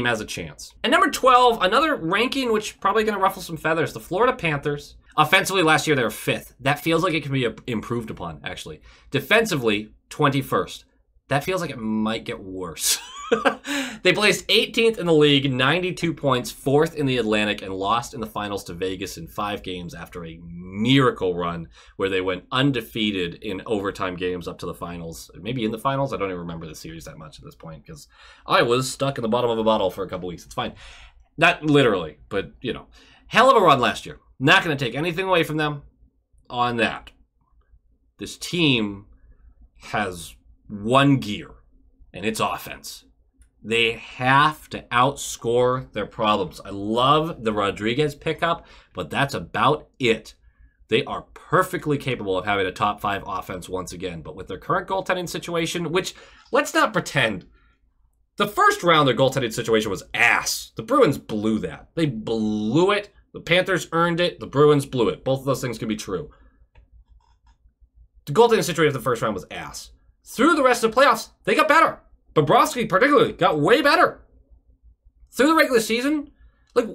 has a chance. And number 12, another ranking which probably going to ruffle some feathers. The Florida Panthers. Offensively, last year they were 5th. That feels like it can be improved upon, actually. Defensively, 21st. That feels like it might get worse. They placed 18th in the league, 92 points, 4th in the Atlantic, and lost in the finals to Vegas in 5 games after a miracle run where they went undefeated in overtime games up to the finals. Maybe in the finals? I don't even remember the series that much at this point because I was stuck in the bottom of a bottle for a couple weeks. It's fine. Not literally, but, you know. Hell of a run last year. Not going to take anything away from them on that. This team has one gear, and it's offense. They have to outscore their problems. I love the Rodriguez pickup, but that's about it. They are perfectly capable of having a top 5 offense once again, but with their current goaltending situation, which, let's not pretend, the first round their goaltending situation was ass. The Bruins blew that. They blew it. The Panthers earned it. The Bruins blew it. Both of those things can be true. The goaltending situation of the first round was ass. Through the rest of the playoffs, they got better. Bobrovsky particularly got way better. Through the regular season, like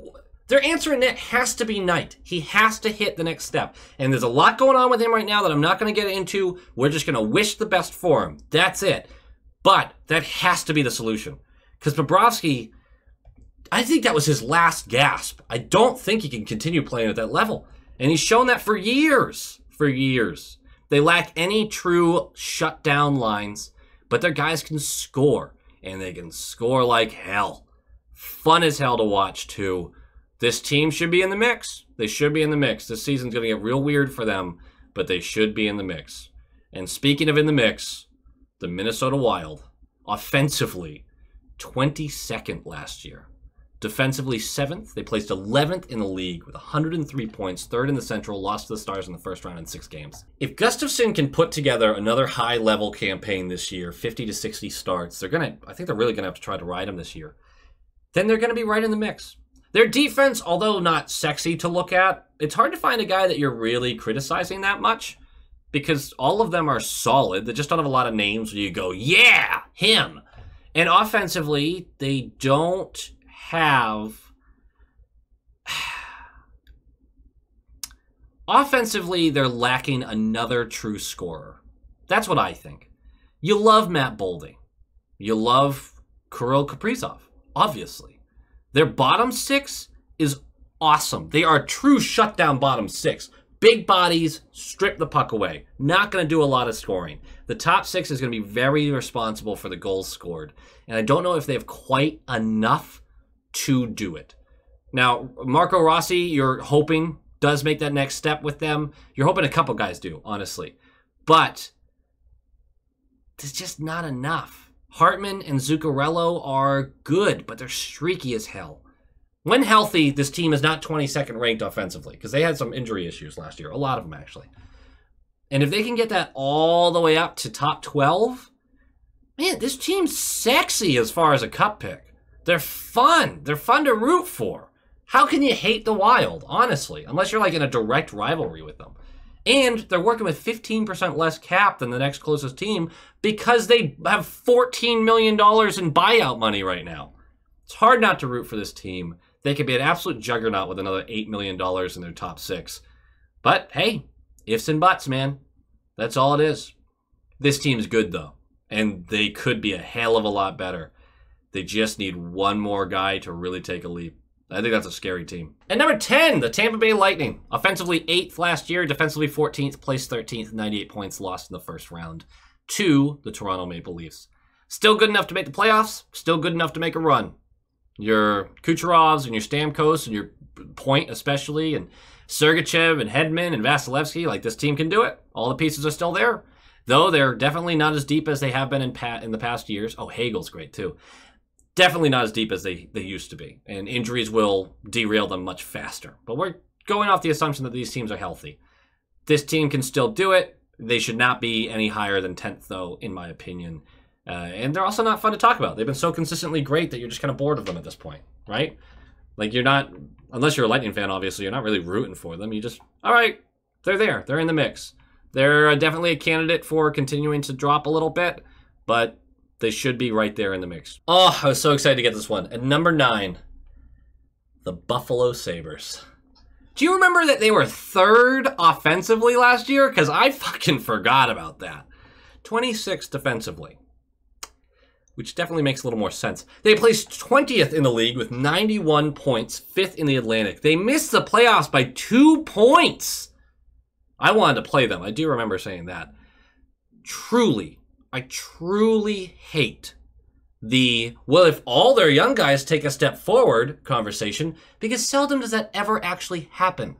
their answer in net has to be Knight. He has to hit the next step. And there's a lot going on with him right now that I'm not going to get into. We're just going to wish the best for him. That's it. But that has to be the solution. Because Bobrovsky, I think that was his last gasp. I don't think he can continue playing at that level. And he's shown that for years. For years. They lack any true shutdown lines, but their guys can score, and they can score like hell. Fun as hell to watch, too. This team should be in the mix. They should be in the mix. This season's going to get real weird for them, but they should be in the mix. And speaking of in the mix, the Minnesota Wild, offensively, 22nd last year. Defensively, 7th. They placed 11th in the league with 103 points, 3rd in the Central, lost to the Stars in the first round in 6 games. If Gustafsson can put together another high-level campaign this year, 50 to 60 starts, I think they're really going to have to try to ride him this year. Then they're going to be right in the mix. Their defense, although not sexy to look at, it's hard to find a guy that you're really criticizing that much because all of them are solid. They just don't have a lot of names where you go, yeah, him. And offensively, they don't have offensively they're lacking another true scorer. That's what I think. You love Matt Boldy. You love Kirill Kaprizov, obviously. Their bottom 6 is awesome. They are a true shutdown bottom 6. Big bodies, strip the puck away. Not going to do a lot of scoring. The top 6 is going to be very responsible for the goals scored. And I don't know if they have quite enough to do it. Now, Marco Rossi, you're hoping does make that next step with them. You're hoping a couple guys do, honestly. But there's just not enough. Hartman and Zuccarello are good, but they're streaky as hell. When healthy, this team is not 22nd ranked offensively because they had some injury issues last year. A lot of them, actually. And if they can get that all the way up to top 12, man, this team's sexy as far as a cup pick. They're fun. They're fun to root for. How can you hate the Wild, honestly, unless you're like in a direct rivalry with them? And they're working with 15% less cap than the next closest team because they have $14 million in buyout money right now. It's hard not to root for this team. They could be an absolute juggernaut with another $8 million in their top 6. But, hey, ifs and buts, man. That's all it is. This team's good, though, and they could be a hell of a lot better. They just need one more guy to really take a leap. I think that's a scary team. At number 10, the Tampa Bay Lightning. Offensively 8th last year, defensively 14th, placed 13th, 98 points, lost in the first round to the Toronto Maple Leafs. Still good enough to make the playoffs, still good enough to make a run. Your Kucherovs and your Stamkos and your Point especially, and Sergachev and Hedman and Vasilevsky, like this team can do it. All the pieces are still there. Though they're definitely not as deep as they have been in the past years. Oh, Hagel's great too. Definitely not as deep as they used to be. And injuries will derail them much faster. But we're going off the assumption that these teams are healthy. This team can still do it. They should not be any higher than 10th, though, in my opinion. And they're also not fun to talk about. They've been so consistently great that you're just kind of bored of them at this point, right? Like, you're not, unless you're a Lightning fan, obviously, you're not really rooting for them. You just, all right, they're there. They're in the mix. They're definitely a candidate for continuing to drop a little bit, but they should be right there in the mix. Oh, I was so excited to get this one. At number 9, the Buffalo Sabres. Do you remember that they were 3rd offensively last year? Because I fucking forgot about that. 26th defensively, which definitely makes a little more sense. They placed 20th in the league with 91 points, 5th in the Atlantic. They missed the playoffs by 2 points. I wanted to play them. I do remember saying that. I truly hate the, well, if all their young guys take a step forward conversation, because seldom does that ever actually happen.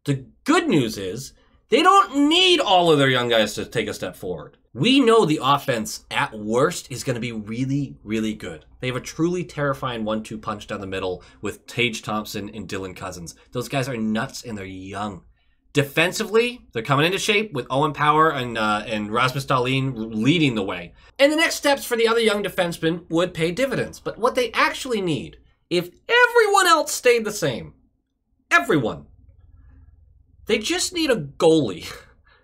The good news is they don't need all of their young guys to take a step forward. We know the offense at worst is going to be really, really good. They have a truly terrifying 1-2 punch down the middle with Tage Thompson and Dylan Cousins. Those guys are nuts and they're young. Defensively, they're coming into shape with Owen Power and Rasmus Dahlin leading the way. And the next steps for the other young defensemen would pay dividends. But what they actually need, if everyone else stayed the same, everyone, they just need a goalie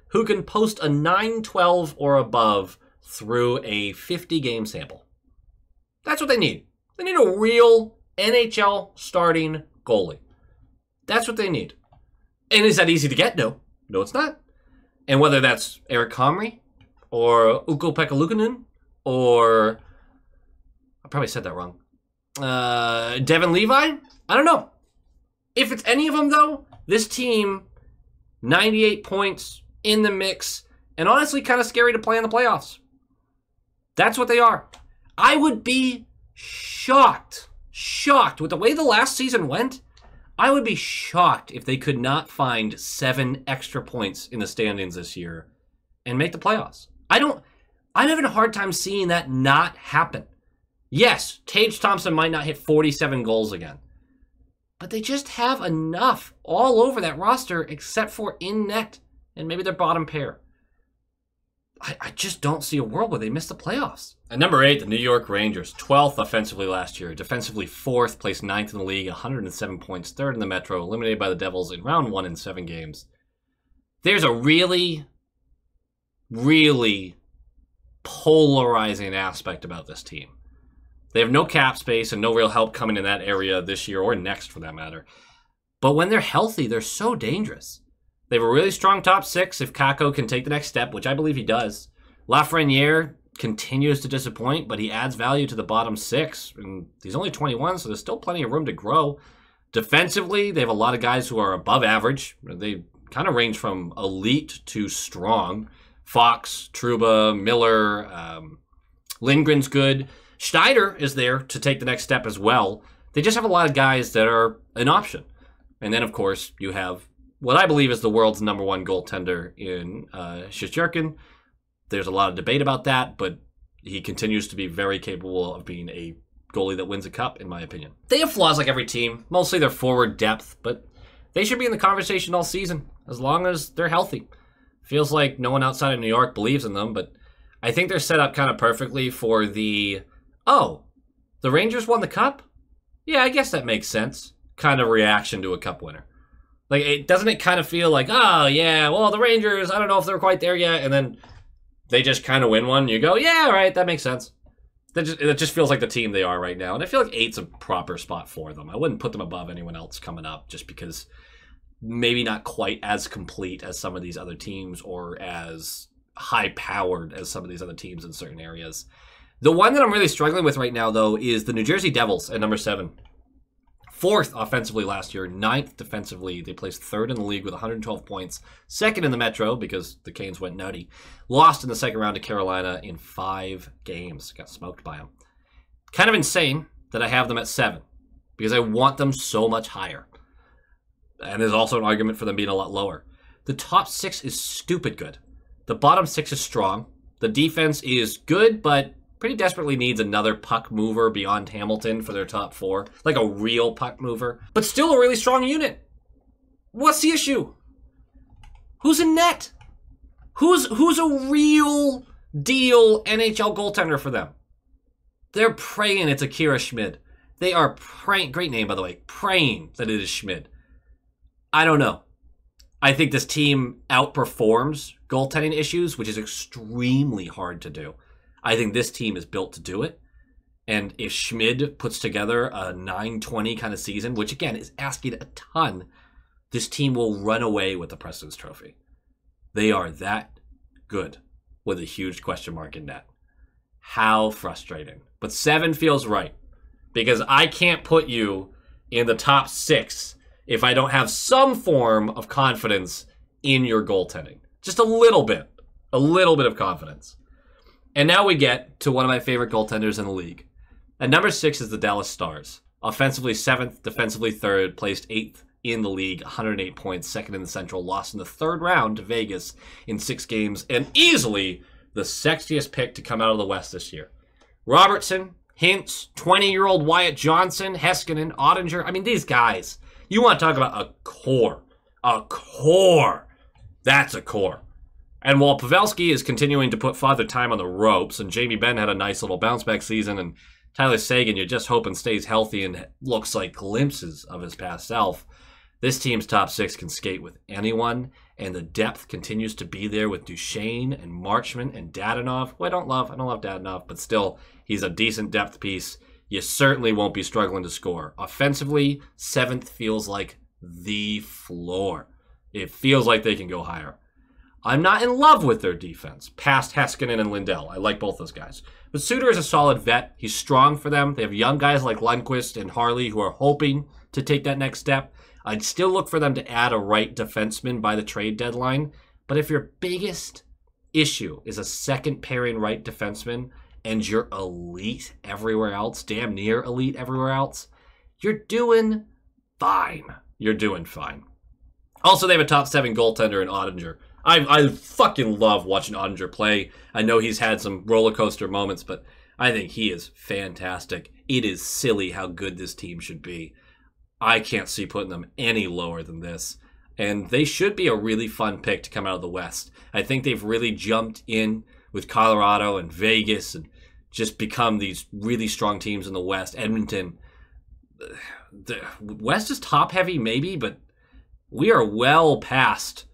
who can post a 9-12 or above through a 50-game sample. That's what they need. They need a real NHL starting goalie. That's what they need. And is that easy to get? No. No, it's not. And whether that's Eric Comrie or Ukko-Pekka Luukkonen or, I probably said that wrong, Devin Levi? I don't know. If it's any of them, though, this team, 98 points in the mix, and honestly kind of scary to play in the playoffs. That's what they are. I would be shocked with the way the last season went. I would be shocked if they could not find 7 extra points in the standings this year and make the playoffs. I'm having a hard time seeing that not happen. Yes, Tage Thompson might not hit 47 goals again, but they just have enough all over that roster except for in net and maybe their bottom pair. I just don't see a world where they miss the playoffs. At number 8, the New York Rangers, 12th offensively last year, defensively 4th, placed 9th in the league, 107 points, 3rd in the Metro, eliminated by the Devils in round 1 in 7 games. There's a really, really polarizing aspect about this team. They have no cap space and no real help coming in that area this year or next for that matter. But when they're healthy, they're so dangerous. They have a really strong top 6 if Kakko can take the next step, which I believe he does. Lafreniere continues to disappoint, but he adds value to the bottom 6. And he's only 21, so there's still plenty of room to grow. Defensively, they have a lot of guys who are above average. They kind of range from elite to strong. Fox, Trouba, Miller, Lindgren's good. Schneider is there to take the next step as well. They just have a lot of guys that are an option. And then, of course, you have what I believe is the world's #1 goaltender in Shesterkin. There's a lot of debate about that, but he continues to be very capable of being a goalie that wins a cup, in my opinion. They have flaws like every team, mostly their forward depth, but they should be in the conversation all season, as long as they're healthy. Feels like no one outside of New York believes in them, but I think they're set up kind of perfectly for the, oh, the Rangers won the cup? Yeah, I guess that makes sense, kind of reaction to a cup winner. Like, doesn't it kind of feel like, oh, yeah, well, the Rangers, I don't know if they're quite there yet, and then they just kind of win one, and you go, yeah, all right, that makes sense. It just feels like the team they are right now, and I feel like 8's a proper spot for them. I wouldn't put them above anyone else coming up, just because maybe not quite as complete as some of these other teams or as high-powered as some of these other teams in certain areas. The one that I'm really struggling with right now, though, is the New Jersey Devils at #7. 4th offensively last year, 9th defensively. They placed 3rd in the league with 112 points. 2nd in the Metro because the Canes went nutty. Lost in the second round to Carolina in 5 games. Got smoked by them. Kind of insane that I have them at 7 because I want them so much higher. And there's also an argument for them being a lot lower. The top 6 is stupid good. The bottom 6 is strong. The defense is good, but pretty desperately needs another puck mover beyond Hamilton for their top 4. Like a real puck mover. But still a really strong unit. What's the issue? Who's in net? Who's a real deal NHL goaltender for them? They're praying it's Akira Schmid. They are praying, great name by the way, praying that it is Schmid. I don't know. I think this team outperforms goaltending issues, which is extremely hard to do. I think this team is built to do it. And if Schmid puts together a 9-20 kind of season, which again is asking a ton, this team will run away with the President's Trophy. They are that good with a huge question mark in net. How frustrating. But 7 feels right because I can't put you in the top 6 if I don't have some form of confidence in your goaltending. Just a little bit of confidence. And now we get to one of my favorite goaltenders in the league. At #6 is the Dallas Stars. Offensively 7th, defensively 3rd, placed 8th in the league, 108 points, 2nd in the Central, lost in the 3rd round to Vegas in 6 games, and easily the sexiest pick to come out of the West this year. Robertson, Hintz, 20-year-old Wyatt Johnson, Heiskanen, Ottinger. I mean, these guys, you want to talk about a core. A core. That's a core. And while Pavelski is continuing to put Father Time on the ropes, and Jamie Benn had a nice little bounce-back season, and Tyler Seguin, you're just hoping stays healthy and looks like glimpses of his past self, this team's top 6 can skate with anyone, and the depth continues to be there with Duchesne and Marchment and Dadonov, who I don't love Dadonov, but still, he's a decent depth piece. You certainly won't be struggling to score. Offensively, 7th feels like the floor. It feels like they can go higher. I'm not in love with their defense, past Heiskanen and Lindell. I like both those guys. But Suter is a solid vet. He's strong for them. They have young guys like Lundqvist and Harley who are hoping to take that next step. I'd still look for them to add a right defenseman by the trade deadline. But if your biggest issue is a second pairing right defenseman and you're elite everywhere else, damn near elite everywhere else, you're doing fine. You're doing fine. Also, they have a top 7 goaltender in Ottinger. I fucking love watching Ottinger play. I know he's had some roller coaster moments, but I think he is fantastic. It is silly how good this team should be. I can't see putting them any lower than this. And they should be a really fun pick to come out of the West. I think they've really jumped in with Colorado and Vegas and just become these really strong teams in the West. Edmonton. The West is top heavy maybe, but we are well past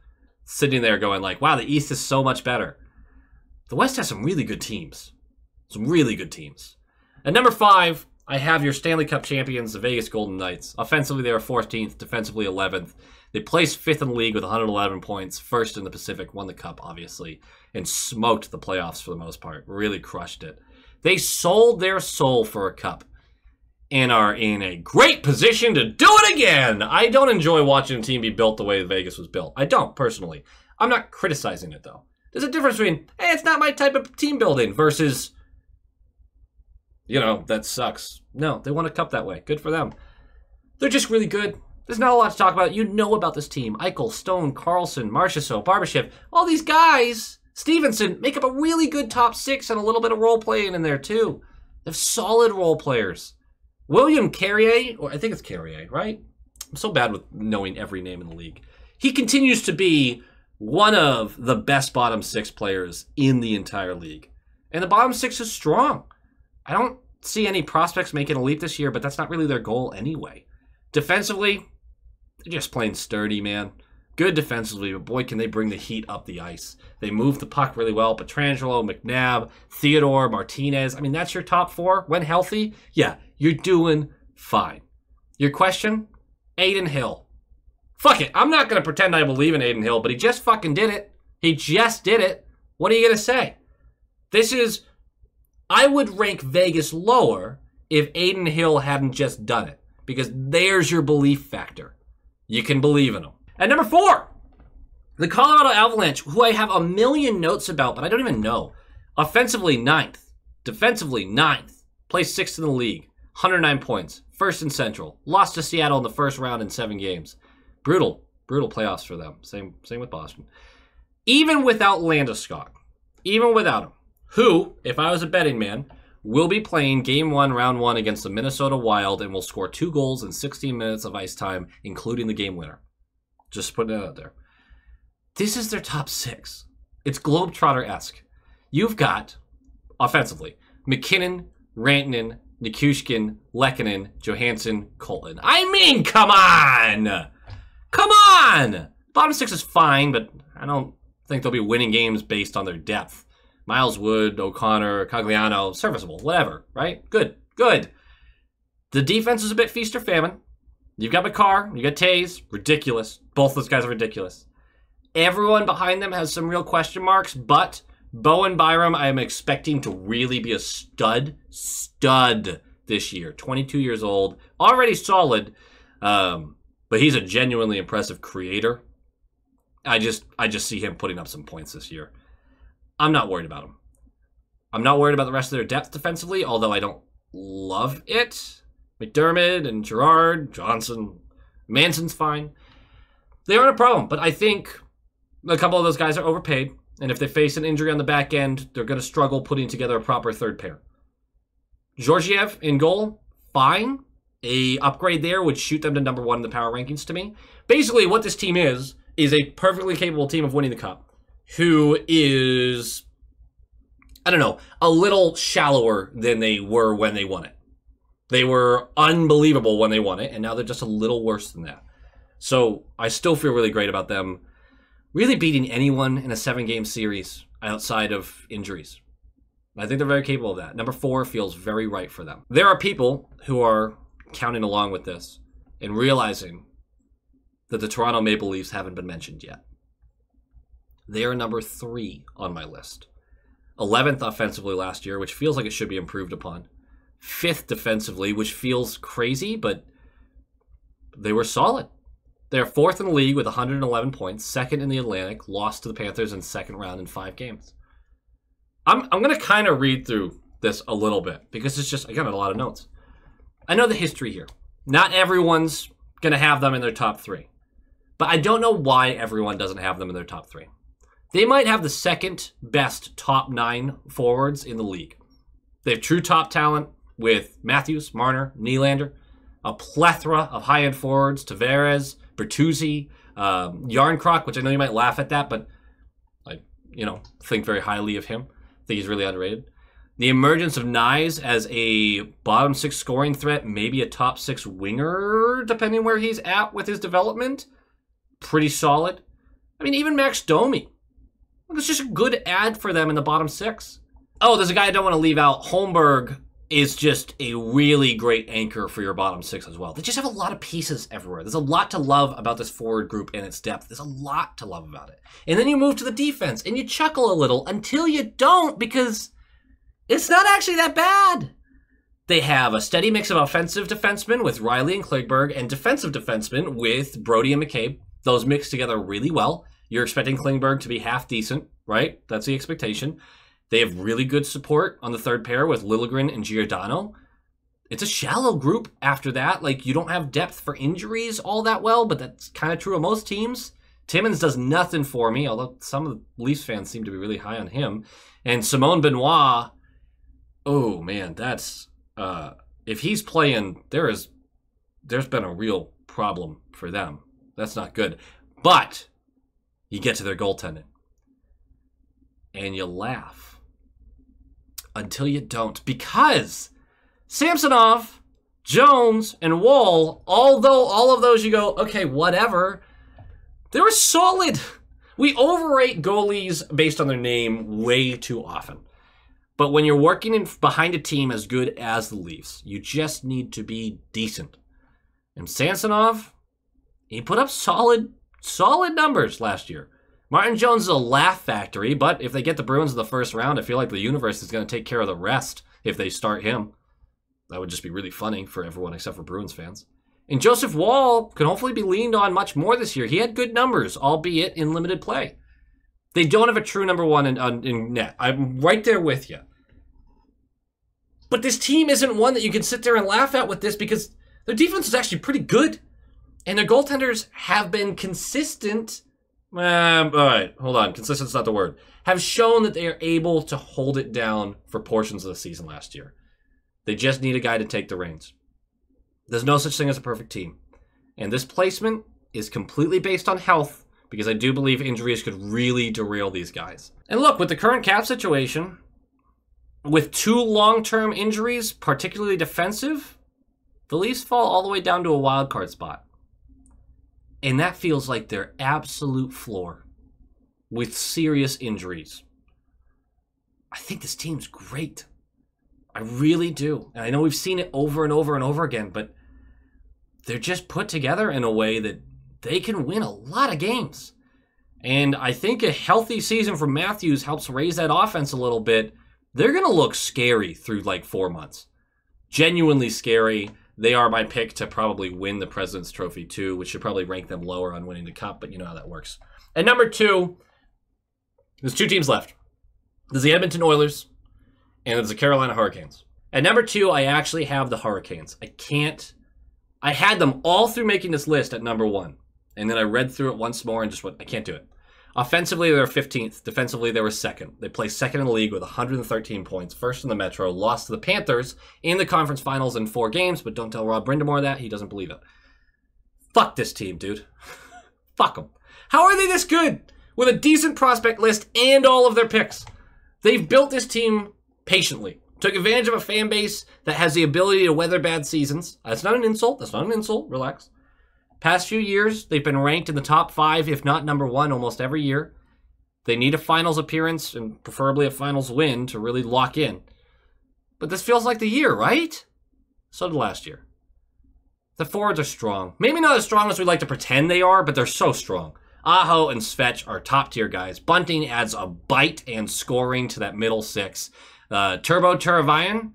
sitting there going like, wow, the East is so much better. The West has some really good teams. Some really good teams. At #5, I have your Stanley Cup champions, the Vegas Golden Knights. Offensively, they are 14th. Defensively, 11th. They placed 5th in the league with 111 points. 1st in the Pacific, won the Cup, obviously. And smoked the playoffs for the most part. Really crushed it. They sold their soul for a Cup. And are in a great position to do it again. I don't enjoy watching a team be built the way Vegas was built. I don't, personally. I'm not criticizing it, though. There's a difference between, hey, it's not my type of team building, versus, you know, that sucks. No, they won a cup that way. Good for them. They're just really good. There's not a lot to talk about. You know about this team. Eichel, Stone, Carlson, Marchessault, Barbashev, all these guys, Stevenson, make up a really good top 6 and a little bit of role playing in there too. They have solid role players. William Carrier, or I think it's Carrier, right? I'm so bad with knowing every name in the league. He continues to be one of the best bottom 6 players in the entire league. And the bottom 6 is strong. I don't see any prospects making a leap this year, but that's not really their goal anyway. Defensively, they're just playing sturdy, man. Good defensively, but boy, can they bring the heat up the ice. They move the puck really well. Pietrangelo, McNabb, Theodore, Martinez. I mean, that's your top 4. When healthy, yeah, you're doing fine. Your question? Adin Hill. Fuck it. I'm not going to pretend I believe in Adin Hill, but he just fucking did it. He just did it. What are you going to say? This is... I would rank Vegas lower if Adin Hill hadn't just done it, because there's your belief factor. You can believe in him. At number 4, the Colorado Avalanche, who I have a million notes about, but I don't even know. Offensively, 9th. Defensively, 9th. Placed 6th in the league. 109 points. First in Central. Lost to Seattle in the first round in 7 games. Brutal playoffs for them. Same with Boston. Even without Landeskog, even without him, who, if I was a betting man, will be playing Game 1, Round 1 against the Minnesota Wild and will score 2 goals in 16 minutes of ice time, including the game winner. Just putting it out there. This is their top 6. It's Globetrotter-esque. You've got, offensively, McKinnon, Rantanen, Nikushkin, Lehkonen, Johansson, Colton. I mean, come on! Come on! Bottom 6 is fine, but I don't think they'll be winning games based on their depth. Miles Wood, O'Connor, Cogliano, serviceable, whatever, right? Good. The defense is a bit feast or famine. You've got McCarr, you got Taves, ridiculous. Both those guys are ridiculous. Everyone behind them has some real question marks, but Bowen Byram, I am expecting to really be a stud this year. 22 years old, already solid, but he's a genuinely impressive creator. I just see him putting up some points this year. I'm not worried about him. I'm not worried about the rest of their depth defensively, although I don't love it. McDermott and Gerard, Johnson, Manson's fine. They aren't a problem, but I think a couple of those guys are overpaid, and if they face an injury on the back end, they're going to struggle putting together a proper third pair. Georgiev in goal, fine. A upgrade there would shoot them to number 1 in the power rankings to me. Basically, what this team is a perfectly capable team of winning the cup, who is, I don't know, a little shallower than they were when they won it. They were unbelievable when they won it, and now they're just a little worse than that. So I still feel really great about them really beating anyone in a 7-game series outside of injuries. I think they're very capable of that. Number 4 feels very right for them. There are people who are counting along with this and realizing that the Toronto Maple Leafs haven't been mentioned yet. They are number 3 on my list. 11th offensively last year, which feels like it should be improved upon. 5th defensively, which feels crazy, but they were solid. They're 4th in the league with 111 points, 2nd in the Atlantic, lost to the Panthers in second round in 5 games. I'm going to kind of read through this a little bit because it's just, I got a lot of notes. I know the history here. Not everyone's going to have them in their top 3. But I don't know why everyone doesn't have them in their top 3. They might have the 2nd best top 9 forwards in the league. They have true top talent with Matthews, Marner, Nylander, a plethora of high-end forwards, Tavares, Bertuzzi, Yarncroc, which I know you might laugh at that, but I, think very highly of him. I think he's really underrated. The emergence of Nyes as a bottom 6 scoring threat, maybe a top 6 winger, depending where he's at with his development. Pretty solid. I mean, even Max Domi. It's just a good ad for them in the bottom 6. Oh, there's a guy I don't want to leave out. Holmberg is just a really great anchor for your bottom 6 as well. They just have a lot of pieces everywhere. There's a lot to love about this forward group and its depth. There's a lot to love about it. And then you move to the defense and you chuckle a little until you don't, because it's not actually that bad. They have a steady mix of offensive defensemen with Riley and Klingberg and defensive defensemen with Brody and McCabe. Those mix together really well. You're expecting Klingberg to be half decent, right? That's the expectation. They have really good support on the third pair with Liljegren and Giordano. it's a shallow group after that. Like, you don't have depth for injuries all that well, but that's kind of true of most teams. Timmins does nothing for me, although some of the Leafs fans seem to be really high on him. And Simone Benoit, oh man, that's if he's playing, there's been a real problem for them. That's not good. But you get to their goaltending and you laugh until you don't, because Samsonov, Jones, and Wall, although all of those you go, okay, whatever, they were solid. We overrate goalies based on their name way too often. But when you're working behind a team as good as the Leafs, you just need to be decent. And Samsonov, he put up solid numbers last year. Martin Jones is a laugh factory, but if they get the Bruins in the first round, I feel like the universe is going to take care of the rest if they start him. That would just be really funny for everyone except for Bruins fans. And Joseph Woll can hopefully be leaned on much more this year. He had good numbers, albeit in limited play. They don't have a true number one in net. I'm right there with you. But this team isn't one that you can sit there and laugh at with this, because their defense is actually pretty good. And their goaltenders have been consistent. All right, hold on. Consistent's not the word. Have shown that they are able to hold it down for portions of the season last year. They just need a guy to take the reins. There's no such thing as a perfect team. And this placement is completely based on health, because I do believe injuries could really derail these guys. And look, with the current cap situation, with 2 long-term injuries, particularly defensive, the Leafs fall all the way down to a wild card spot. And that feels like their absolute floor with serious injuries. I think this team's great. I really do. And I know we've seen it over and over and over again, but they're just put together in a way that they can win a lot of games. And I think a healthy season from Matthews helps raise that offense a little bit. They're going to look scary through like 4 months. Genuinely scary. They are my pick to probably win the President's Trophy too, which should probably rank them lower on winning the Cup, but you know how that works. And number 2, there's 2 teams left. There's the Edmonton Oilers, and there's the Carolina Hurricanes. At number 2, I actually have the Hurricanes. I had them all through making this list at number 1. And then I read through it once more and just went, I can't do it. Offensively, they were 15th. Defensively, they were 2nd. They placed 2nd in the league with 113 points. First in the Metro. Lost to the Panthers in the conference finals in 4 games, but don't tell Rob Brindamore that. He doesn't believe it. Fuck this team, dude. Fuck them. How are they this good? With a decent prospect list and all of their picks. They've built this team patiently. Took advantage of a fan base that has the ability to weather bad seasons. That's not an insult. That's not an insult. Relax. Past few years, they've been ranked in the top 5, if not number 1, almost every year. They need a finals appearance and preferably a finals win to really lock in. But this feels like the year, right? So did last year. The forwards are strong. Maybe not as strong as we like to pretend they are, but they're so strong. Aho and Svech are top-tier guys. Bunting adds a bite and scoring to that middle 6. Turbo Teravainen,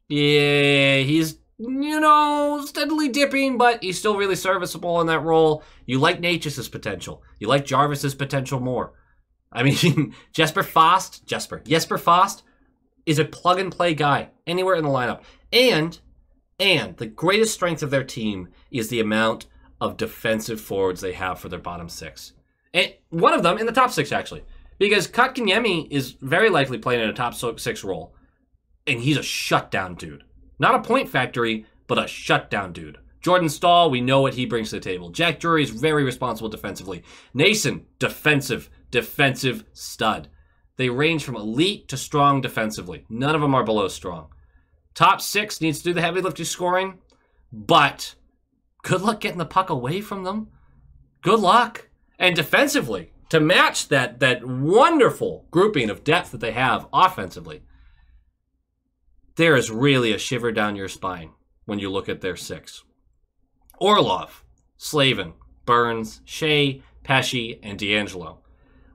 yeah, he's, steadily dipping, but he's still really serviceable in that role. You like Natchez' potential. You like Jarvis's potential more. I mean, Jesper Fast is a plug-and-play guy anywhere in the lineup. And the greatest strength of their team is the amount of defensive forwards they have for their bottom 6. And one of them in the top 6, actually. Because Kotkaniemi is very likely playing in a top 6 role. And he's a shutdown dude. Not a point factory, but a shutdown dude. Jordan Staal, we know what he brings to the table. Jack Drury is very responsible defensively. Nason, defensive stud. They range from elite to strong defensively. None of them are below strong. Top 6 needs to do the heavy lifting scoring, but good luck getting the puck away from them. Good luck. And defensively, to match that wonderful grouping of depth that they have offensively, there is really a shiver down your spine when you look at their 6. Orlov, Slavin, Burns, Shea, Pesce, and D'Angelo.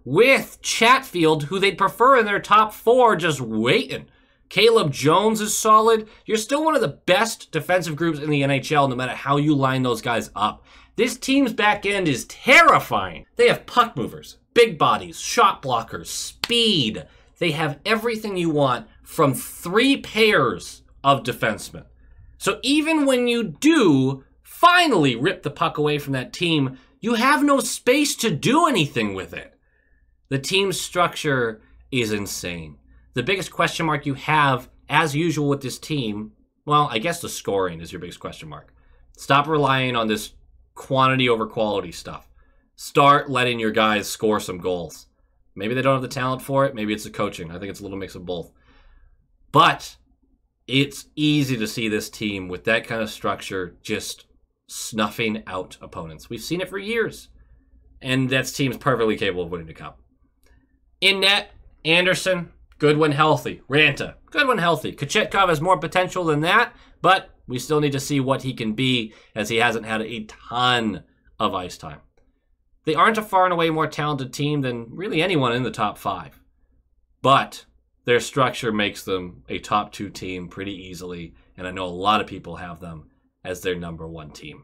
With Chatfield, who they'd prefer in their top 4, just waiting. Caleb Jones is solid. You're still one of the best defensive groups in the NHL, no matter how you line those guys up. This team's back end is terrifying. They have puck movers, big bodies, shot blockers, speed. They have everything you want from 3 pairs of defensemen. So even when you do finally rip the puck away from that team, you have no space to do anything with it. The team's structure is insane. The biggest question mark you have, as usual with this team, well, I guess the scoring is your biggest question mark. Stop relying on this quantity over quality stuff. Start letting your guys score some goals. Maybe they don't have the talent for it. Maybe it's the coaching. I think it's a little mix of both. But it's easy to see this team with that kind of structure just snuffing out opponents. We've seen it for years. And that team's perfectly capable of winning the cup. In net, Anderson, good when healthy. Ranta, good when healthy. Kochetkov has more potential than that, but we still need to see what he can be, as he hasn't had a ton of ice time. They aren't a far and away more talented team than really anyone in the top 5. But their structure makes them a top 2 team pretty easily, and I know a lot of people have them as their number 1 team.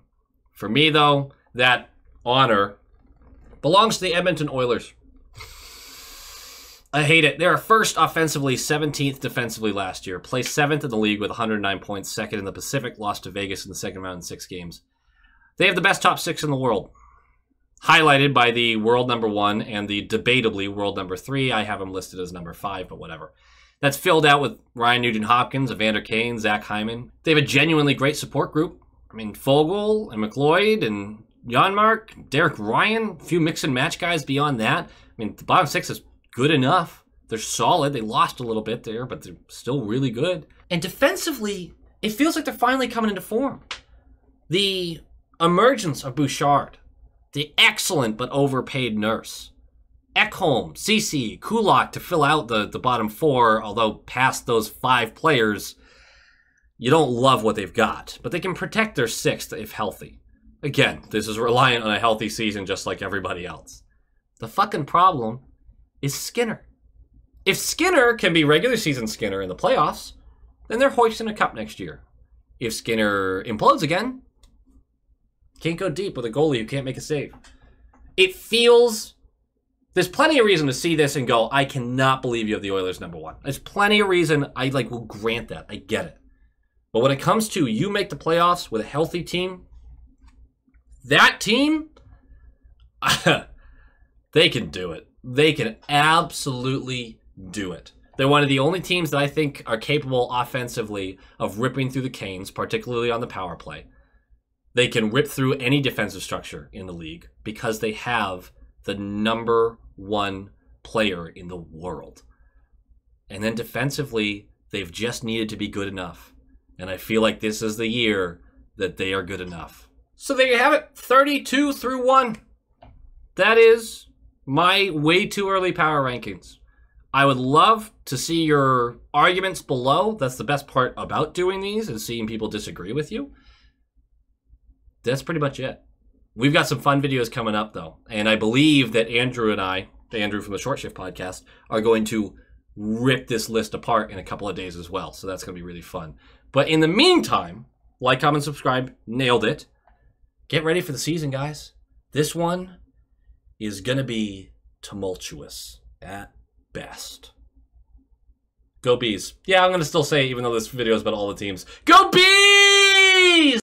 For me, though, that honor belongs to the Edmonton Oilers. I hate it. They were first offensively, 17th defensively last year. Placed 7th in the league with 109 points, second in the Pacific, lost to Vegas in the second round in 6 games. They have the best top 6 in the world, highlighted by the world number 1 and the debatably world number 3. I have them listed as number 5, but whatever. That's filled out with Ryan Nugent-Hopkins, Evander Kane, Zach Hyman. They have a genuinely great support group. I mean, Fogle and McLeod and Janmark, Derek Ryan, a few mix and match guys beyond that. I mean, the bottom 6 is good enough. They're solid. They lost a little bit there, but they're still really good. And defensively, it feels like they're finally coming into form. The emergence of Bouchard, the excellent but overpaid Nurse, Ekholm, Ceci, Kulak to fill out the bottom 4, although past those 5 players, you don't love what they've got. But they can protect their 6th if healthy. Again, this is reliant on a healthy season just like everybody else. The fucking problem is Skinner. If Skinner can be regular season Skinner in the playoffs, then they're hoisting a cup next year. If Skinner implodes again, can't go deep with a goalie who can't make a save. It feels... There's plenty of reason to see this and go, I cannot believe you have the Oilers number 1. There's plenty of reason I will grant that. I get it. But when it comes to you make the playoffs with a healthy team, that team, they can do it. They can absolutely do it. They're one of the only teams that I think are capable offensively of ripping through the Canes, particularly on the power play. They can rip through any defensive structure in the league because they have the number 1 player in the world. And then defensively, they've just needed to be good enough. And I feel like this is the year that they are good enough. So there you have it, 32-1. That is my way too early power rankings. I would love to see your arguments below. That's the best part about doing these, is seeing people disagree with you. That's pretty much it. We've got some fun videos coming up, though. And I believe that Andrew and I, Andrew from the Short Shift podcast, are going to rip this list apart in a couple of days as well. So that's going to be really fun. But in the meantime, like, comment, subscribe. Nailed it. Get ready for the season, guys. This one is going to be tumultuous at best. Go Bees. Yeah, I'm going to still say it even though this video is about all the teams. Go Bees!